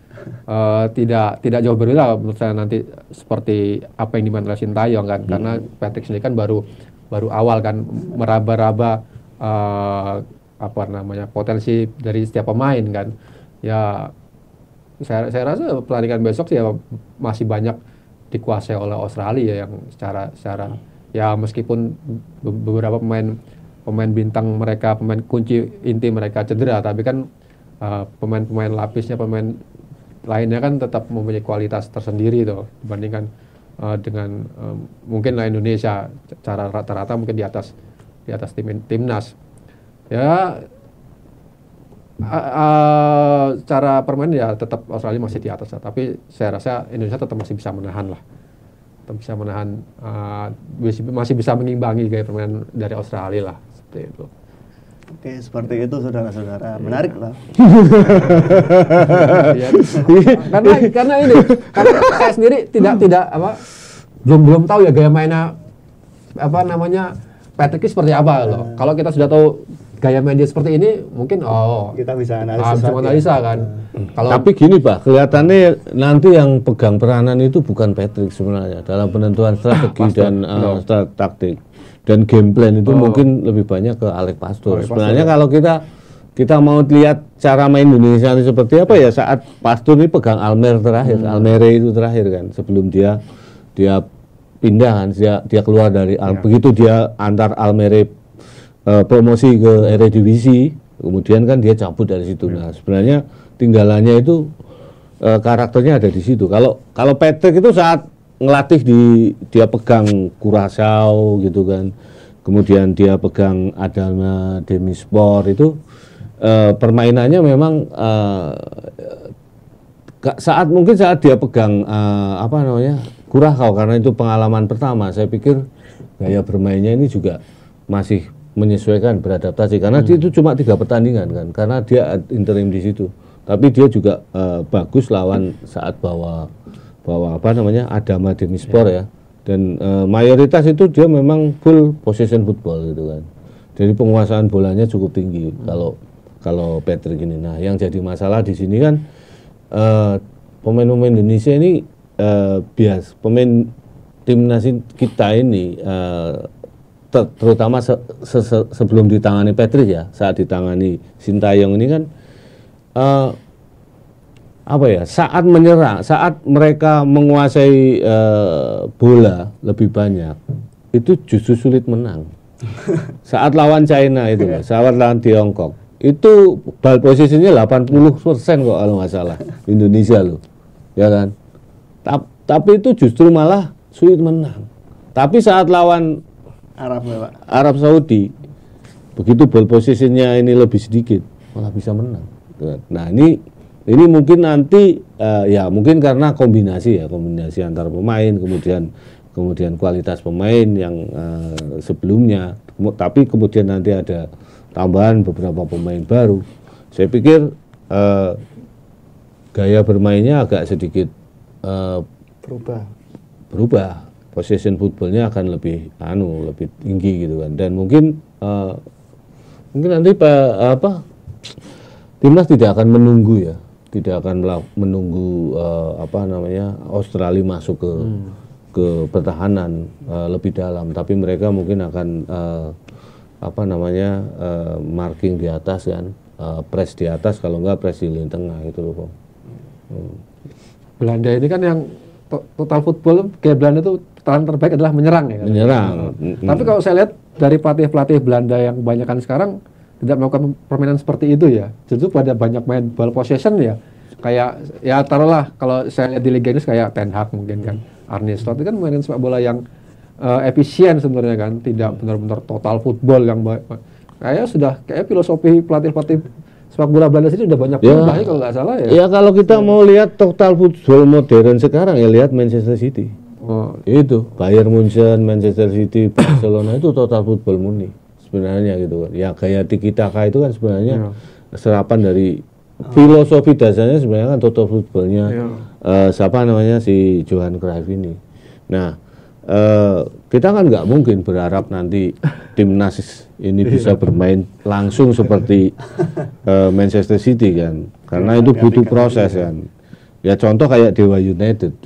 tidak jauh berbeda menurut saya nanti seperti apa yang dimainkan oleh Sintayong kan, karena Patrick sendiri kan baru awal kan meraba-raba potensi dari setiap pemain kan ya. Saya rasa pertandingan besok sih ya masih banyak dikuasai oleh Australia yang secara ya meskipun beberapa pemain bintang mereka, pemain kunci inti mereka cedera, tapi kan pemain lapisnya, pemain lainnya kan tetap mempunyai kualitas tersendiri tuh dibandingkan dengan mungkin lah Indonesia cara rata-rata mungkin di atas timnas ya. Cara permain ya tetap Australia masih di atas, tapi saya rasa Indonesia tetap masih bisa menahan masih bisa mengimbangi gaya permainan dari Australia lah, seperti itu. Oke, seperti itu saudara-saudara. Menarik lah. karena saya sendiri tidak belum tahu ya gaya mainnya Patrick seperti apa loh. Kalau kita sudah tahu gaya main dia seperti ini, mungkin kita bisa analisa kan. Tapi gini Pak, kelihatannya nanti yang pegang peranan itu bukan Patrick sebenarnya dalam penentuan strategi dan taktik dan game plan itu mungkin lebih banyak ke Alex Pastoor. Sebenarnya kalau kita mau lihat cara main Indonesia ini seperti apa ya saat Pastoor ini pegang Almere itu terakhir kan, sebelum dia pindah kan, dia keluar dari begitu dia antar Almere promosi ke Eredivisie, kemudian kan dia cabut dari situ. Nah, sebenarnya tinggalannya itu karakternya ada di situ. Kalau Patrick itu saat ngelatih dia pegang Curaçao gitu kan, kemudian dia pegang Adana Demirspor itu permainannya memang saat dia pegang Curaçao karena itu pengalaman pertama. Saya pikir gaya bermainnya ini juga masih menyesuaikan, beradaptasi karena dia itu cuma 3 pertandingan kan, karena dia interim di situ. Tapi dia juga bagus lawan saat bawa Adana Demirspor ya. Dan mayoritas itu dia memang full possession football gitu kan. Jadi penguasaan bolanya cukup tinggi kalau Patrick ini. Nah, yang jadi masalah di sini kan pemain-pemain Indonesia ini pemain timnas kita ini terutama sebelum ditangani Patrick ya, saat ditangani Sintayong ini kan saat menyerang, saat mereka menguasai bola lebih banyak itu justru sulit menang. Saat lawan China itu, saat lawan Tiongkok itu ball posisinya 80% kok kalau nggak salah Indonesia loh, ya kan. Tapi itu justru malah sulit menang. Tapi saat lawan Arab Saudi, begitu ball posisinya ini lebih sedikit, malah bisa menang. Nah ini mungkin nanti mungkin karena kombinasi antar pemain, kemudian kualitas pemain yang sebelumnya, tapi kemudian nanti ada tambahan beberapa pemain baru. Saya pikir gaya bermainnya agak sedikit berubah. Possession footballnya akan lebih tinggi gitu kan, dan mungkin nanti timnas tidak akan menunggu Australia masuk ke pertahanan lebih dalam, tapi mereka mungkin akan apa namanya marking di atas kan, press di atas, kalau enggak press di lini tengah gitu loh Bang. Belanda ini kan yang total football kayak Belanda itu talent terbaik adalah menyerang ya kan? Menyerang. Tapi kalau saya lihat dari pelatih-pelatih Belanda yang kebanyakan sekarang tidak melakukan permainan seperti itu ya. Justru pada banyak main ball possession ya. Kayak ya taruhlah kalau saya lihat di Liga Inggris kayak Ten Hag mungkin kan. Arne Slot itu kan mainin sepak bola yang efisien sebenarnya kan, tidak benar-benar total football yang baik. Kayak filosofi pelatih-pelatih sepak bola Belanda sini udah banyak berubah kalau nggak salah ya. Ya kalau kita mau lihat total football modern sekarang ya lihat Manchester City. Itu Bayern Munchen, Manchester City, Barcelona itu total football murni sebenarnya gitu kan. Ya gaya tiki taka itu kan sebenarnya serapan dari filosofi dasarnya sebenarnya kan total footballnya siapa namanya si Johan Cruyff ini. Nah kita kan nggak mungkin berharap nanti timnas ini bisa bermain langsung seperti Manchester City kan, karena itu butuh proses kan. Ya contoh kayak Dewa United,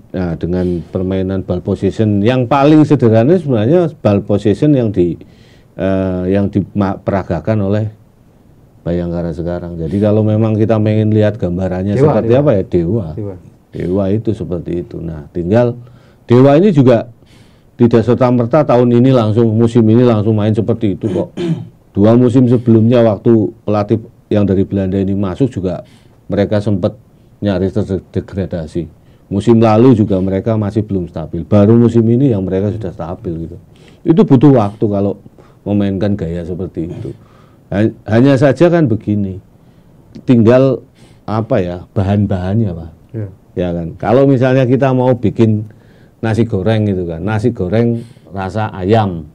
nah, dengan permainan ball possession yang paling sederhana sebenarnya ball possession yang diperagakan oleh Bayangkara sekarang. Jadi kalau memang kita pengen lihat gambarannya seperti apa ya Dewa itu seperti itu. Nah tinggal Dewa ini juga tidak serta-merta tahun ini langsung musim ini langsung main seperti itu kok. 2 musim sebelumnya waktu pelatih yang dari Belanda ini masuk juga mereka sempat nyaris terdegradasi. Musim lalu juga mereka masih belum stabil. Baru musim ini yang mereka sudah stabil gitu. Itu butuh waktu kalau memainkan gaya seperti itu. Hanya saja kan begini. Tinggal apa ya bahan-bahannya Pak. Ya kan. Kalau misalnya kita mau bikin nasi goreng gitu kan. Nasi goreng rasa ayam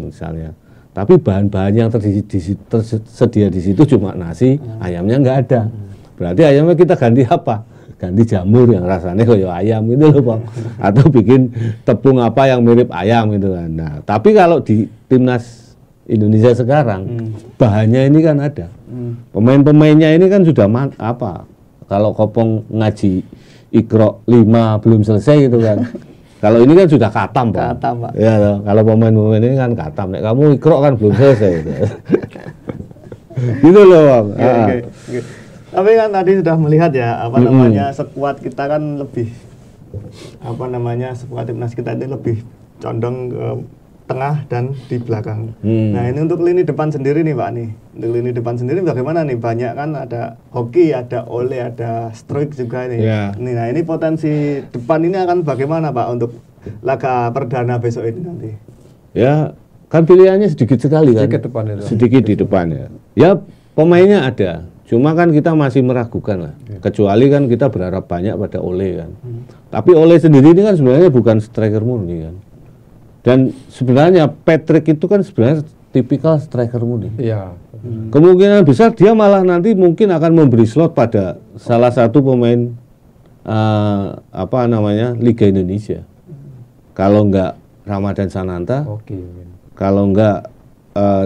misalnya. Tapi bahan-bahan yang tersedia di situ cuma nasi, ayamnya nggak ada. Berarti ayamnya kita ganti apa? Ganti jamur yang rasanya kayak ayam gitu loh Bang. Atau bikin tepung apa yang mirip ayam gitu kan. Nah, tapi kalau di timnas Indonesia sekarang bahannya ini kan ada. Pemain-pemainnya ini kan sudah kalau Kopong ngaji Iqra 5 belum selesai gitu kan. Kalau ini kan sudah katam Pak. Ya, kalau pemain-pemain ini kan katam. Nek kamu Iqra kan belum selesai gitu. Gitu loh Bang. Okay. Tapi kan tadi sudah melihat ya namanya sekuat kita kan lebih sekuat timnas kita ini lebih condong ke tengah dan di belakang. Nah ini untuk lini depan sendiri nih Pak nih. Untuk lini depan sendiri bagaimana nih? Banyak kan ada Hoki, ada Ole, ada Struijk juga nih. Nah ini potensi depan ini akan bagaimana Pak untuk laga perdana besok ini nanti? Ya kan pilihannya sedikit sekali kan. Sedikit di depan ya. Ya pemainnya ada. Cuma kan kita masih meragukan lah. Kecuali kan kita berharap banyak pada Ole kan. Tapi Ole sendiri ini kan sebenarnya bukan striker murni kan. Dan sebenarnya Patrick itu kan sebenarnya tipikal striker murni. Kemungkinan besar dia malah nanti mungkin akan memberi slot pada salah satu pemain Liga Indonesia. Kalau enggak Ramadan Sananta, kalau enggak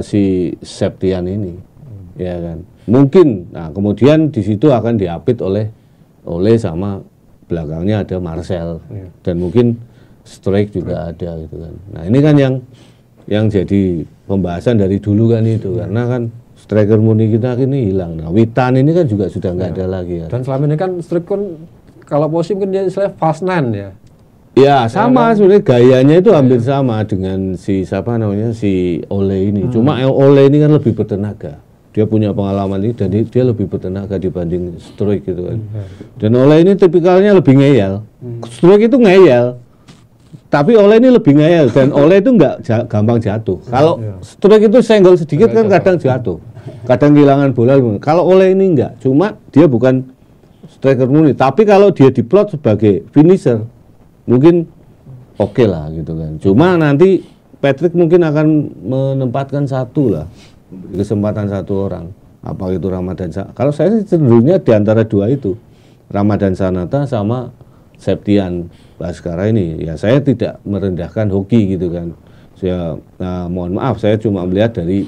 si Septian ini, ya kan. Mungkin, nah kemudian di situ akan diapit oleh sama belakangnya ada Marcel dan mungkin Struijk juga ada gitu kan. Nah ini kan yang jadi pembahasan dari dulu kan itu karena kan striker murni kita ini hilang. Nah Witan ini kan juga sudah nggak ada lagi ya. Dan selama ini kan Struijk kan kalau musim kan dia istilahnya fast nine ya. Ya sama sebenarnya gayanya itu hampir sama dengan si Ole ini. Cuma Ole ini kan lebih bertenaga. Dia punya pengalaman ini dan dia lebih bertenaga dibanding Struijk gitu kan. Dan Ole ini tipikalnya lebih ngeyel. Struijk itu ngeyel. Tapi Ole ini lebih ngeyel dan Ole itu nggak gampang jatuh. Kalau Struijk itu senggol sedikit kan kadang jatuh. Kadang kehilangan bola. Kalau Ole ini enggak. Cuma dia bukan striker murni. Tapi kalau dia diplot sebagai finisher mungkin oke lah gitu kan. Cuma nanti Patrick mungkin akan menempatkan kesempatan satu orang, apa itu Ramadan Sananta. Kalau saya sih cenderungnya di antara dua itu, Ramadan Sananta sama Septian Baskara ini. Ya saya tidak merendahkan Hoki gitu kan. Saya mohon maaf, saya cuma melihat dari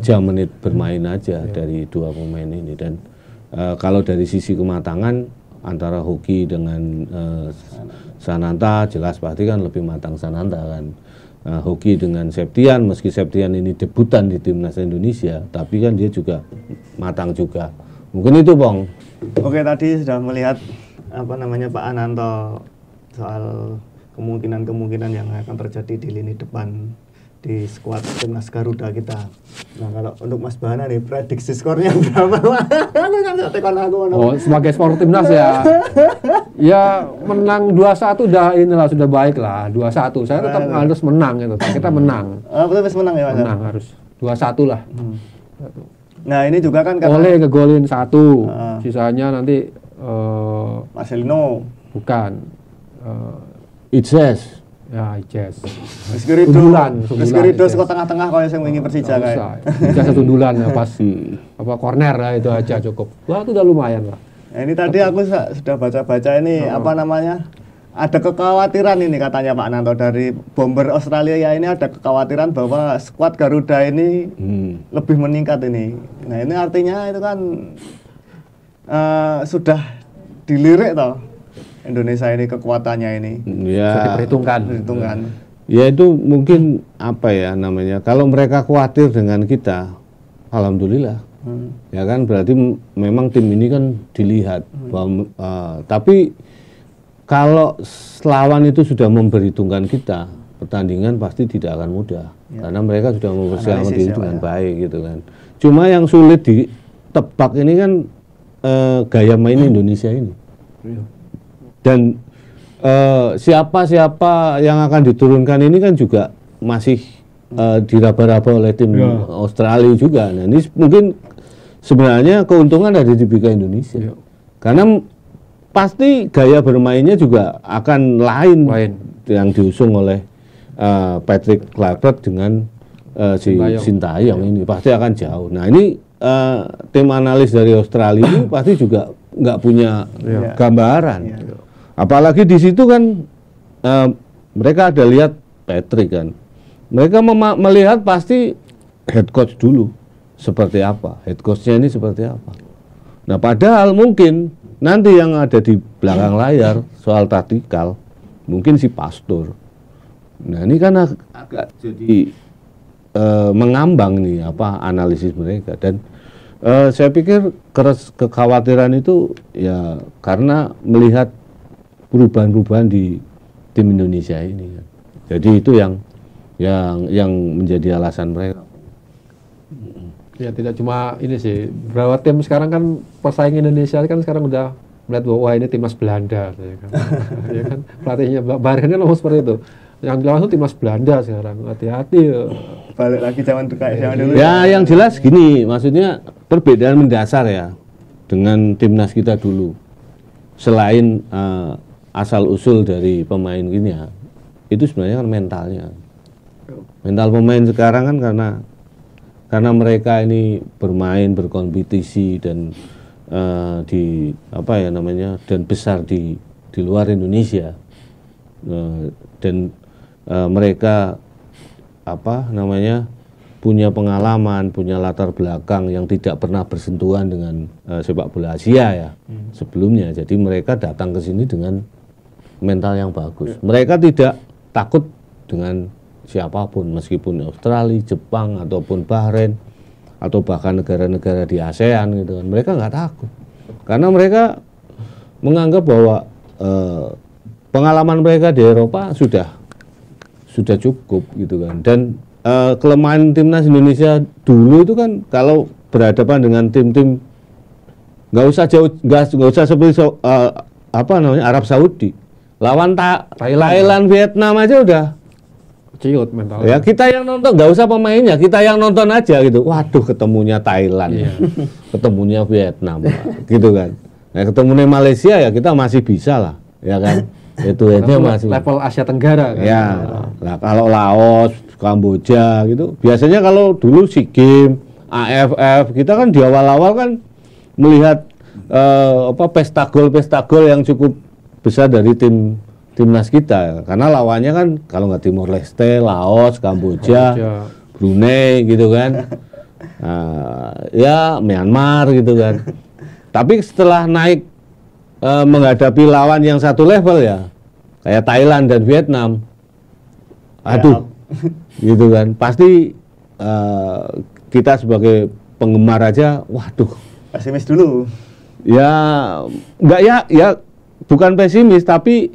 jam menit bermain aja dari dua pemain ini. Dan kalau dari sisi kematangan antara Hoki dengan Sananta jelas pasti kan lebih matang Sananta kan. hoki dengan Septian, meski Septian ini debutan di timnas Indonesia, tapi kan dia juga matang juga. Mungkin itu, Bang. Oke, tadi sudah melihat apa namanya Pak Ananto soal kemungkinan-kemungkinan yang akan terjadi di lini depan di skuad timnas Garuda kita. Nah, kalau untuk Mas Bahana nih, prediksi skornya berapa? Oh, sebagai skor timnas ya, ya menang 2-1 sudah baik lah, 2-1. Saya tetap harus menang gitu. Kita menang. Harus menang ya, Mas? Menang harus 2-1 lah. Nah, ini juga kan Oleh ngegolin 1, sisanya nanti Marcelino, bukan. Ijes. Ya, Ijes. Sundulan ke tengah-tengah kalau yang ingin Persija kayak. Ijes sundulan ya pas apa corner lah itu aja cukup. Wah, itu udah lumayan lah. Nah, ini tadi aku sudah baca-baca ini apa namanya? Ada kekhawatiran ini katanya Pak Nanto dari bomber Australia ya, ini ada kekhawatiran bahwa skuad Garuda ini lebih meningkat ini. Nah, ini artinya itu kan sudah dilirik toh. Indonesia ini kekuatannya ini ya diperhitungkan. Ya itu mungkin apa ya namanya, kalau mereka khawatir dengan kita, alhamdulillah ya kan, berarti memang tim ini kan dilihat bahwa, tapi kalau lawan itu sudah memperhitungkan kita, pertandingan pasti tidak akan mudah karena mereka sudah mempersiapkan diri dengan baik gitu kan. Cuma yang sulit ditebak ini kan gaya main Indonesia ini. Dan siapa-siapa yang akan diturunkan ini kan juga masih diraba-raba oleh tim Australia juga. Nah, ini mungkin sebenarnya keuntungan ada di Bika Indonesia. Karena pasti gaya bermainnya juga akan lain. Yang diusung oleh Patrick Kluivert dengan si Sintayong ini pasti akan jauh. Nah, ini tim analis dari Australia ini pasti juga nggak punya gambaran. Apalagi di situ kan mereka ada lihat Patrick kan. Mereka melihat pasti head coach dulu seperti apa, head coachnya ini seperti apa. Nah, padahal mungkin nanti yang ada di belakang layar soal taktikal mungkin si Pastor. Nah, ini kan agak jadi mengambang nih apa analisis mereka. Dan saya pikir kekhawatiran itu ya karena melihat perubahan-perubahan di tim Indonesia ini. Jadi itu yang menjadi alasan mereka. Ya tidak cuma ini sih, beberapa tim sekarang kan pesaing Indonesia kan sekarang udah melihat bahwa wah ini timnas Belanda, ya kan, ya kan pelatihnya Barhen kan ngomong seperti itu. Yang dilawan itu timnas Belanda sekarang, hati-hati. Balik lagi zaman dulu. Ya yang jelas gini, maksudnya perbedaan mendasar ya dengan timnas kita dulu. Selain asal usul dari pemain gini ya, itu sebenarnya kan mentalnya. Mental pemain sekarang kan karena mereka ini bermain berkompetisi dan di apa ya namanya dan besar di luar Indonesia dan mereka apa namanya punya pengalaman, punya latar belakang yang tidak pernah bersentuhan dengan sepak bola Asia ya sebelumnya. Jadi mereka datang ke sini dengan mental yang bagus. Mereka tidak takut dengan siapapun, meskipun Australia, Jepang, ataupun Bahrain, atau bahkan negara-negara di ASEAN gitu kan. Mereka nggak takut, karena mereka menganggap bahwa pengalaman mereka di Eropa sudah cukup gitu kan. Dan kelemahan timnas Indonesia dulu itu kan kalau berhadapan dengan tim-tim nggak usah jauh, nggak usah seperti apa namanya Arab Saudi. Lawan Thailand, Vietnam aja udah ciut mental. Ya kita yang nonton, nggak usah pemainnya, kita yang nonton aja gitu. Waduh, ketemunya Thailand, ketemunya Vietnam, gitu kan. Nah, ketemunya Malaysia ya kita masih bisa lah, ya kan. Itu masih level Asia Tenggara kan. Ya, nah, kalau Laos, Kamboja gitu, biasanya kalau dulu SEA Games, AFF, kita kan di awal-awal kan melihat pesta gol yang cukup besar dari timnas kita, karena lawannya kan kalau nggak Timor Leste, Laos, Kamboja, Brunei gitu kan, ya Myanmar gitu kan. Tapi setelah naik menghadapi lawan yang satu level ya, kayak Thailand dan Vietnam, aduh gitu kan. Pasti kita sebagai penggemar aja, waduh, Pesimis dulu. ya enggak ya bukan pesimis tapi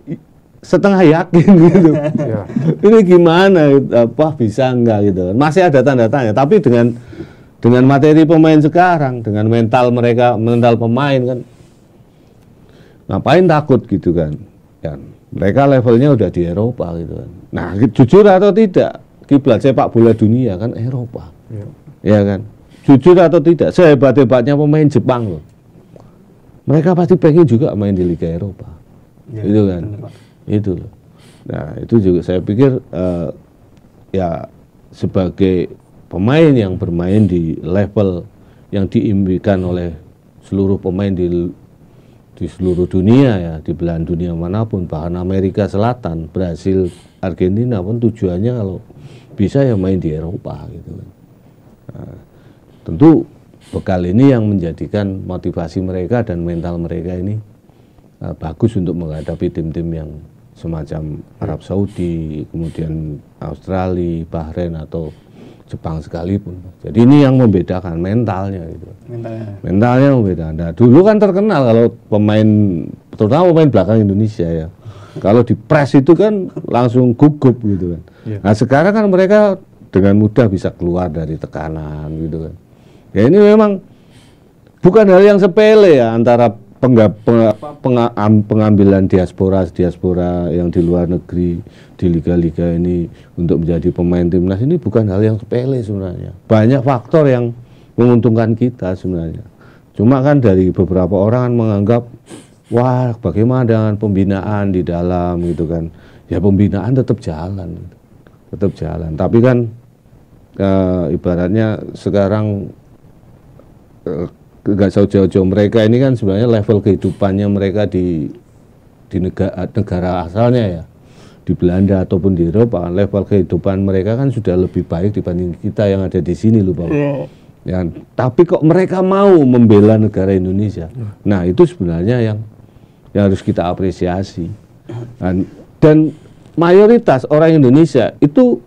setengah yakin gitu. Ya. Ini gimana apa bisa enggak gitu. Masih ada tanda tanya, tapi dengan materi pemain sekarang, dengan mental mereka, mental pemain kan ngapain takut gitu kan. Dan mereka levelnya udah di Eropa gitu kan. Nah, jujur atau tidak, kiblat sepak bola dunia kan Eropa. Ya. Ya kan? Jujur atau tidak, sehebat-hebatnya pemain Jepang loh. Mereka pasti pengen juga main di Liga Eropa. Ya, Itu kan. benar, Pak. Itu loh. Nah, itu juga saya pikir ya sebagai pemain yang bermain di level yang diimpikan oleh seluruh pemain di seluruh dunia ya, di belahan dunia manapun, bahkan Amerika Selatan, Brasil, Argentina pun tujuannya kalau bisa ya main di Eropa gitu kan. Nah, tentu bekal ini yang menjadikan motivasi mereka dan mental mereka ini bagus untuk menghadapi tim-tim yang semacam Arab Saudi, kemudian Australia, Bahrain atau Jepang sekalipun. Jadi ini yang membedakan mentalnya gitu. Mentalnya membedakan. Nah, dulu kan terkenal kalau pemain, terutama pemain belakang Indonesia ya, kalau di press itu kan langsung gugup gitu kan. Yeah. Nah sekarang kan mereka dengan mudah bisa keluar dari tekanan gitu kan. Ya ini memang bukan hal yang sepele ya, antara pengambilan diaspora yang di luar negeri di liga-liga ini untuk menjadi pemain timnas ini bukan hal yang sepele sebenarnya. Banyak faktor yang menguntungkan kita sebenarnya. Cuma kan dari beberapa orang kan menganggap, wah bagaimana dengan pembinaan di dalam gitu kan. Ya pembinaan tetap jalan. Tapi kan ibaratnya sekarang nggak jauh-jauh mereka ini kan sebenarnya level kehidupannya mereka di negara asalnya ya, di Belanda ataupun di Eropa, level kehidupan mereka kan sudah lebih baik dibanding kita yang ada di sini loh Bang. Ya, tapi kok mereka mau membela negara Indonesia. Nah itu sebenarnya yang harus kita apresiasi. Dan mayoritas orang Indonesia itu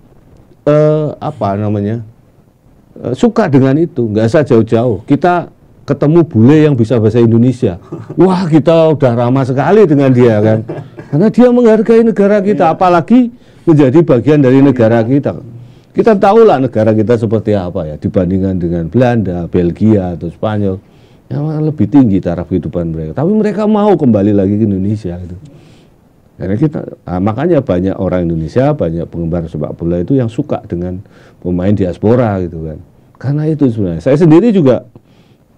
suka dengan itu, nggak usah jauh-jauh. Kita ketemu bule yang bisa bahasa Indonesia, wah kita udah ramah sekali dengan dia kan, karena dia menghargai negara kita, apalagi menjadi bagian dari negara kita. Kita tahulah negara kita seperti apa ya dibandingkan dengan Belanda, Belgia atau Spanyol yang lebih tinggi taraf kehidupan mereka. Tapi mereka mau kembali lagi ke Indonesia gitu. Karena makanya banyak orang Indonesia, banyak penggemar sepak bola itu yang suka dengan pemain diaspora gitu kan. Karena itu sebenarnya saya sendiri juga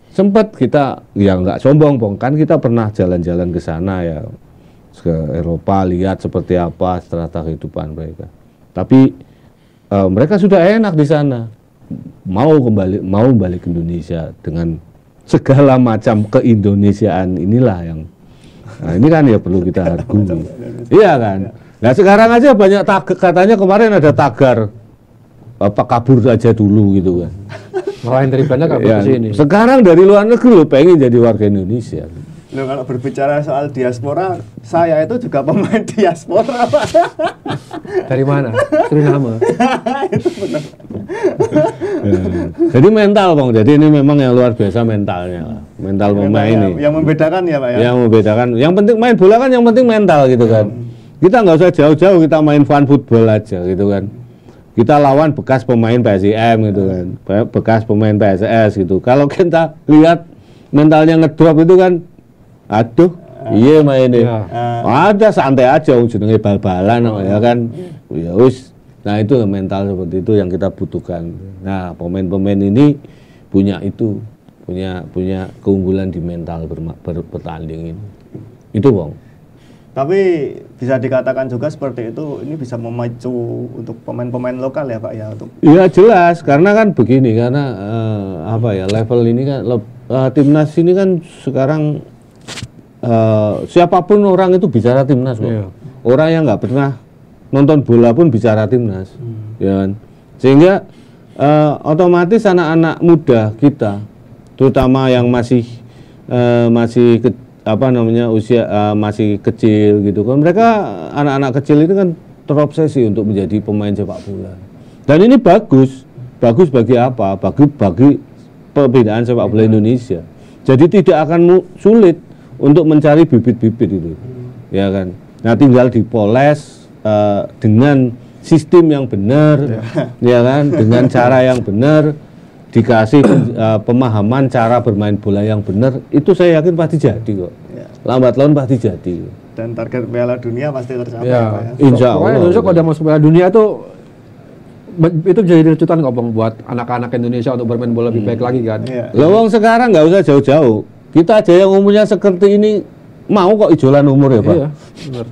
sempat kita ya nggak sombong Bang, kan kita pernah jalan-jalan ke sana ya, ke Eropa, lihat seperti apa strata kehidupan mereka. Tapi mereka sudah enak di sana, mau balik ke Indonesia dengan segala macam keindonesiaan inilah yang ini kan ya perlu kita hargai. Iya kan. Nah sekarang aja banyak katanya kemarin ada tagar apa kabur aja dulu gitu kan. Malah dari Belanda kabur Ya, ke sini. sekarang dari luar negeri lo pengen jadi warga Indonesia. Loh, kalau berbicara soal diaspora, saya itu juga pemain diaspora, Pak. Dari mana? Suriname. Itu benar. Ya. Jadi mental Bang, jadi ini memang yang luar biasa mentalnya lah. Mental pemain ini. Yang membedakan ya Pak ya. Yang membedakan, yang penting main bola kan yang penting mental gitu kan. Kita nggak usah jauh-jauh, kita main fun football aja gitu kan. Kita lawan bekas pemain PSIM gitu kan, bekas pemain PSS gitu. Kalau kita lihat mentalnya ngedrop itu kan, aduh, iya mainnya. Ada santai aja, jenenge bal-balan ya kan. Ya wis. Nah itu mental seperti itu yang kita butuhkan. Nah pemain-pemain ini punya itu, punya keunggulan di mental bertanding ini. Itu Bang. Tapi bisa dikatakan juga seperti itu, ini bisa memacu untuk pemain-pemain lokal ya Pak ya untuk. Iya jelas, karena kan begini, karena level ini kan timnas ini kan sekarang siapapun orang itu bicara timnas kok. Iya. Orang yang nggak pernah nonton bola pun bicara timnas, ya kan. Sehingga otomatis anak-anak muda kita, terutama yang masih usia masih kecil gitu kan, mereka anak-anak kecil itu kan terobsesi untuk menjadi pemain sepak bola. Dan ini bagus bagi apa? Bagi pembinaan sepak bola Indonesia. Jadi tidak akan sulit untuk mencari bibit-bibit itu, ya kan. Nah, tinggal dipoles dengan sistem yang benar, ya kan, dengan cara yang benar, dikasih pemahaman cara bermain bola yang benar, itu saya yakin pasti jadi kok. Lambat laun pasti jadi. Dan target Piala Dunia pasti tercapai. Ya, Pak, ya. Insya pokoknya Allah. Indonesia kalau udah masuk Piala Dunia itu jadi rujukan kok Bang buat anak-anak Indonesia untuk bermain bola lebih baik lagi kan. Iya. Lawang sekarang nggak usah jauh-jauh. Kita aja yang umurnya seperti ini mau kok ijolan umur ya Pak. Iya, benar.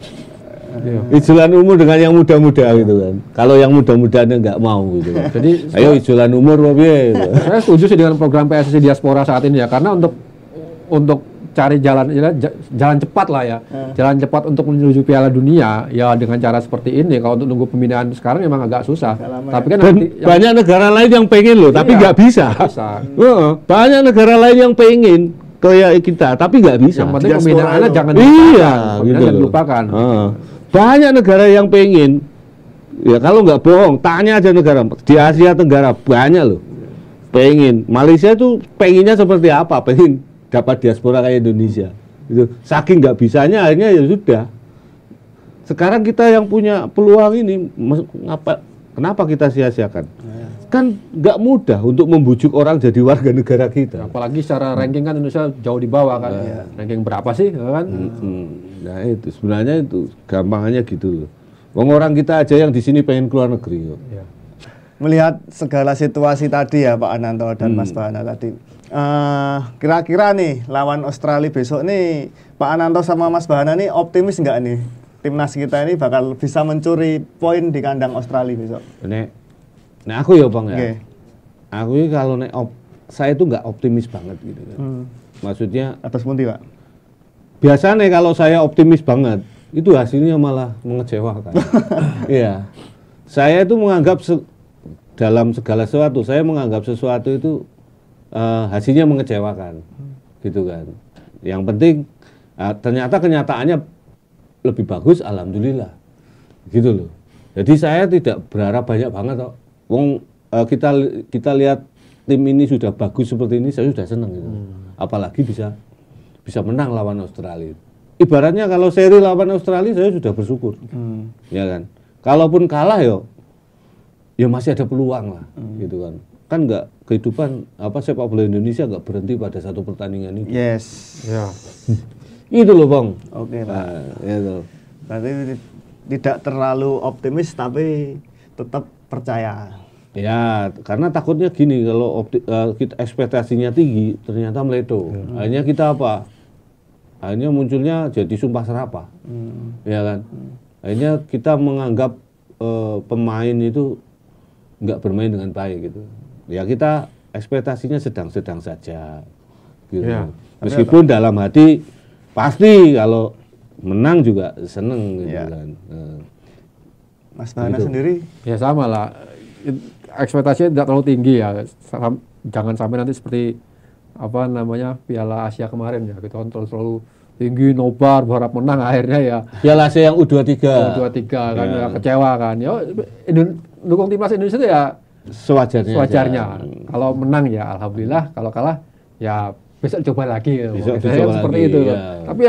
Iya. Ijolan umur dengan yang muda-muda gitu kan. Kalau yang muda-mudanya nggak mau gitu kan. Jadi Ayo ijolan umur Pak piye, gitu. saya setuju sih dengan program PSSI Diaspora saat ini ya, karena untuk cari jalan cepat lah ya, jalan cepat untuk menuju Piala Dunia ya dengan cara seperti ini. Kalau untuk nunggu pembinaan sekarang memang agak susah. Tapi kan Dan nanti banyak negara lain yang pengen loh, tapi Iya, nggak bisa. bisa. Banyak negara lain yang pengen kayak kita, tapi nggak bisa. Yang penting Diaspora pembinaannya itu. jangan Iya, dilupakan. gitu Jangan loh. dilupakan. Banyak negara yang pengen. Ya kalau nggak bohong, tanya aja negara di Asia Tenggara banyak loh. Pengen. Malaysia tuh pengennya seperti apa? Pengen dapat diaspora kayak Indonesia. Gitu. Saking nggak bisanya akhirnya ya sudah. Sekarang kita yang punya peluang ini, kenapa kita sia-siakan? Kan nggak mudah untuk membujuk orang jadi warga negara kita. Apalagi secara ranking kan Indonesia jauh di bawah kan. Ranking berapa sih kan? Nah itu sebenarnya itu gampangnya gitu loh. Wong orang kita aja yang di sini pengen keluar negeri kok. Ya. Melihat segala situasi tadi ya Pak Ananto dan Mas Bahana tadi, kira-kira nih lawan Australia besok nih Pak Ananto sama Mas Bahana nih optimis nggak nih timnas kita ini bakal bisa mencuri poin di kandang Australia besok? Nek aku ya Bang ya. Oke. Aku ini kalau saya itu nggak optimis banget gitu kan. Maksudnya Atas pundi Pak? biasanya kalau saya optimis banget itu hasilnya malah mengecewakan. Iya. Saya itu menganggap dalam segala sesuatu, saya menganggap sesuatu itu hasilnya mengecewakan, gitu kan. Yang penting ternyata kenyataannya lebih bagus, alhamdulillah, gitu loh. Jadi saya tidak berharap banyak banget kok. Wong kita lihat tim ini sudah bagus seperti ini, saya sudah senang gitu. Apalagi bisa menang lawan Australia. Ibaratnya kalau seri lawan Australia saya sudah bersyukur, ya kan. Kalaupun kalah ya masih ada peluang lah, gitu kan. Kan nggak kehidupan sepak bola Indonesia nggak berhenti pada satu pertandingan itu. Yes. Ya. Itu loh Bang. Oke Pak. Itu. Berarti tidak terlalu optimis tapi tetap percaya. Ya, karena takutnya gini kalau kita ekspektasinya tinggi ternyata meledo. Akhirnya kita apa? Akhirnya munculnya jadi sumpah serapah, ya kan? Akhirnya kita menganggap pemain itu nggak bermain dengan baik gitu. Ya kita ekspektasinya sedang-sedang saja, gitu. Ya. Meskipun dalam hati pasti kalau menang juga seneng gitu Ya. kan. Mas Bahana Gitu. sendiri Ya sama lah. Ekspektasinya tidak terlalu tinggi ya. Jangan sampai nanti seperti Piala Asia kemarin ya. Kita kan terlalu tinggi, nobar, berharap menang akhirnya ya. Piala Asia yang U23. U23 kan ya, kecewa kan. Ya dukung timnas Indonesia itu ya sewajarnya. Kalau menang ya alhamdulillah, kalau kalah ya besok coba lagi ya. Besok Saya coba seperti lagi, itu. ya. Tapi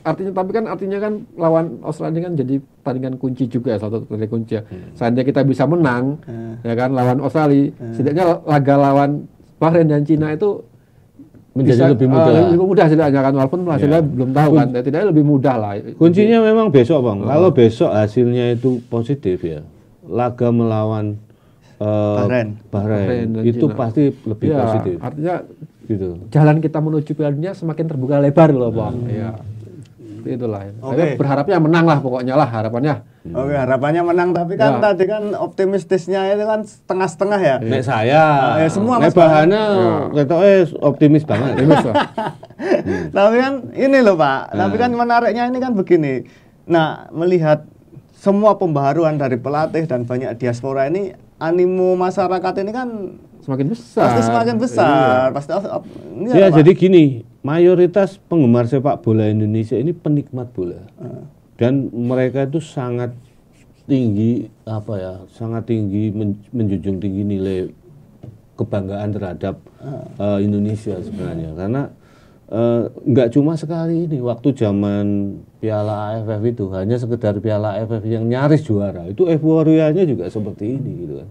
artinya kan lawan Australia kan jadi pertandingan kunci juga ya, salah satu pertandingan kunci ya. Seandainya kita bisa menang ya kan lawan Australia, setidaknya laga lawan Bahrain dan Cina itu Menjadi lebih mudah. lebih mudah setidaknya kan, walaupun hasilnya belum tahu kan, setidaknya lebih mudah lah. Kuncinya memang besok Bang. Kalau besok hasilnya itu positif ya, laga melawan Bahrain dan itu Cina. pasti lebih Ya, positif. artinya Gitu. jalan kita menuju Piala Dunia semakin terbuka lebar loh Bang. Ya. Itulah. Oke. Berharapnya menang lah pokoknya lah harapannya. Oke, harapannya menang tapi kan Ya. tadi kan optimistisnya itu kan setengah-setengah ya. Nek saya, ya semua nek Mas Bahana optimis banget. Terus lah. Tapi kan ini loh Pak, tapi kan menariknya ini kan begini. Nah, melihat semua pembaharuan dari pelatih dan banyak diaspora ini, animo masyarakat ini kan Semakin besar. pasti semakin besar. Pasti ini Ya apa, Pak? jadi gini, mayoritas penggemar sepak bola Indonesia ini penikmat bola. Dan mereka itu sangat tinggi sangat tinggi menjunjung tinggi nilai kebanggaan terhadap Indonesia sebenarnya, karena nggak cuma sekali ini, waktu zaman Piala AFF itu hanya sekedar Piala AFF yang nyaris juara, itu euforianya juga seperti ini gitu kan,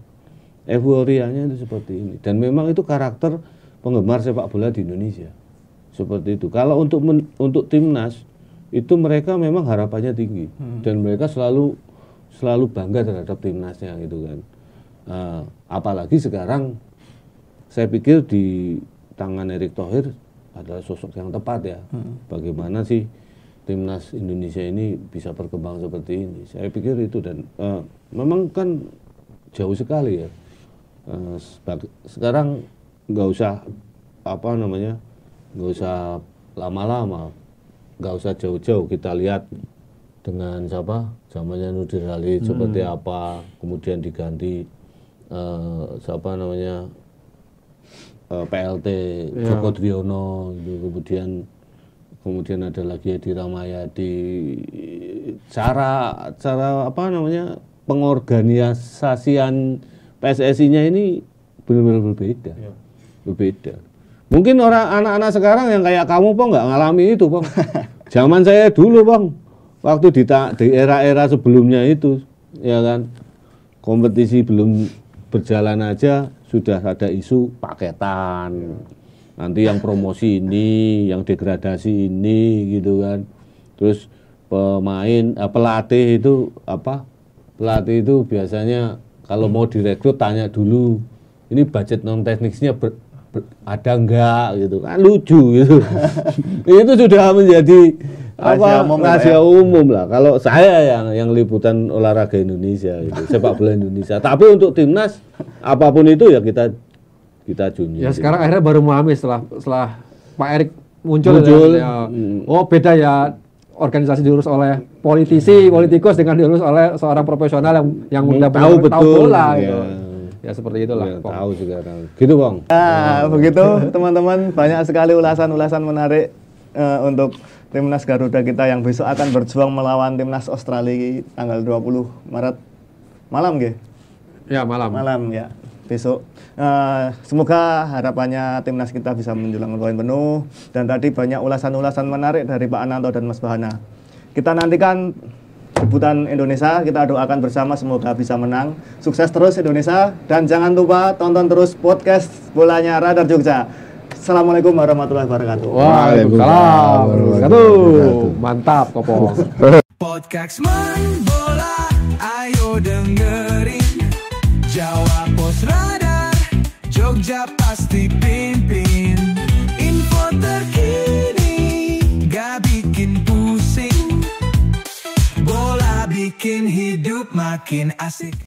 euforianya itu seperti ini, dan memang itu karakter penggemar sepak bola di Indonesia seperti itu. Kalau untuk timnas itu mereka memang harapannya tinggi dan mereka selalu bangga terhadap timnasnya gitu kan. Apalagi sekarang saya pikir di tangan Erick Thohir adalah sosok yang tepat ya. Bagaimana sih timnas Indonesia ini bisa berkembang seperti ini? Saya pikir itu, dan memang kan jauh sekali ya. Sekarang nggak usah nggak usah lama-lama, nggak usah jauh-jauh, kita lihat dengan zamannya Nurdin Halid seperti apa, kemudian diganti PLT Joko Driono gitu, kemudian ada lagi Edi Rahmayadi. Cara pengorganisasian PSSI-nya ini benar-benar berbeda. Mungkin anak-anak sekarang yang kayak kamu Bang nggak ngalami itu Bang. Zaman saya dulu Bang, waktu di era-era sebelumnya itu ya kan, kompetisi belum berjalan aja sudah ada isu paketan, nanti yang promosi ini, yang degradasi ini gitu kan. Terus pelatih itu biasanya kalau mau direkrut tanya dulu, ini budget non teknisnya ada enggak gitu kan, lucu gitu. Itu sudah menjadi rahasia umum lah. Kalau saya yang liputan olahraga Indonesia itu, sepak bola Indonesia. Tapi untuk timnas apapun itu ya kita junjung. Ya sekarang akhirnya baru memahami setelah Pak Erick muncul. Ya. Oh beda ya, organisasi diurus oleh politikus dengan diurus oleh seorang profesional yang udah tahu bola gitu. Ya seperti itulah. Ya, tahu sekarang. Gitu Bang. Begitu teman-teman, banyak sekali ulasan-ulasan menarik untuk timnas Garuda kita yang besok akan berjuang melawan timnas Australia tanggal 20 Maret malam nggih? Ya malam. Malam ya. Besok semoga harapannya timnas kita bisa menjulang poin penuh, dan tadi banyak ulasan-ulasan menarik dari Pak Ananto dan Mas Bahana. Kita nantikan debutan Indonesia, kita doakan bersama semoga bisa menang. Sukses terus Indonesia, dan jangan lupa tonton terus podcast bolanya Radar Jogja. Assalamualaikum warahmatullahi wabarakatuh. Waalaikumsalam warahmatullahi wabarakatuh. Mantap Kopong. Podcast Main Bola, ayo dengerin. Jawa Pos Radar, Jogja pasti pimpin. Info terkini, gak bikin pusing. Bola bikin hidup makin asik.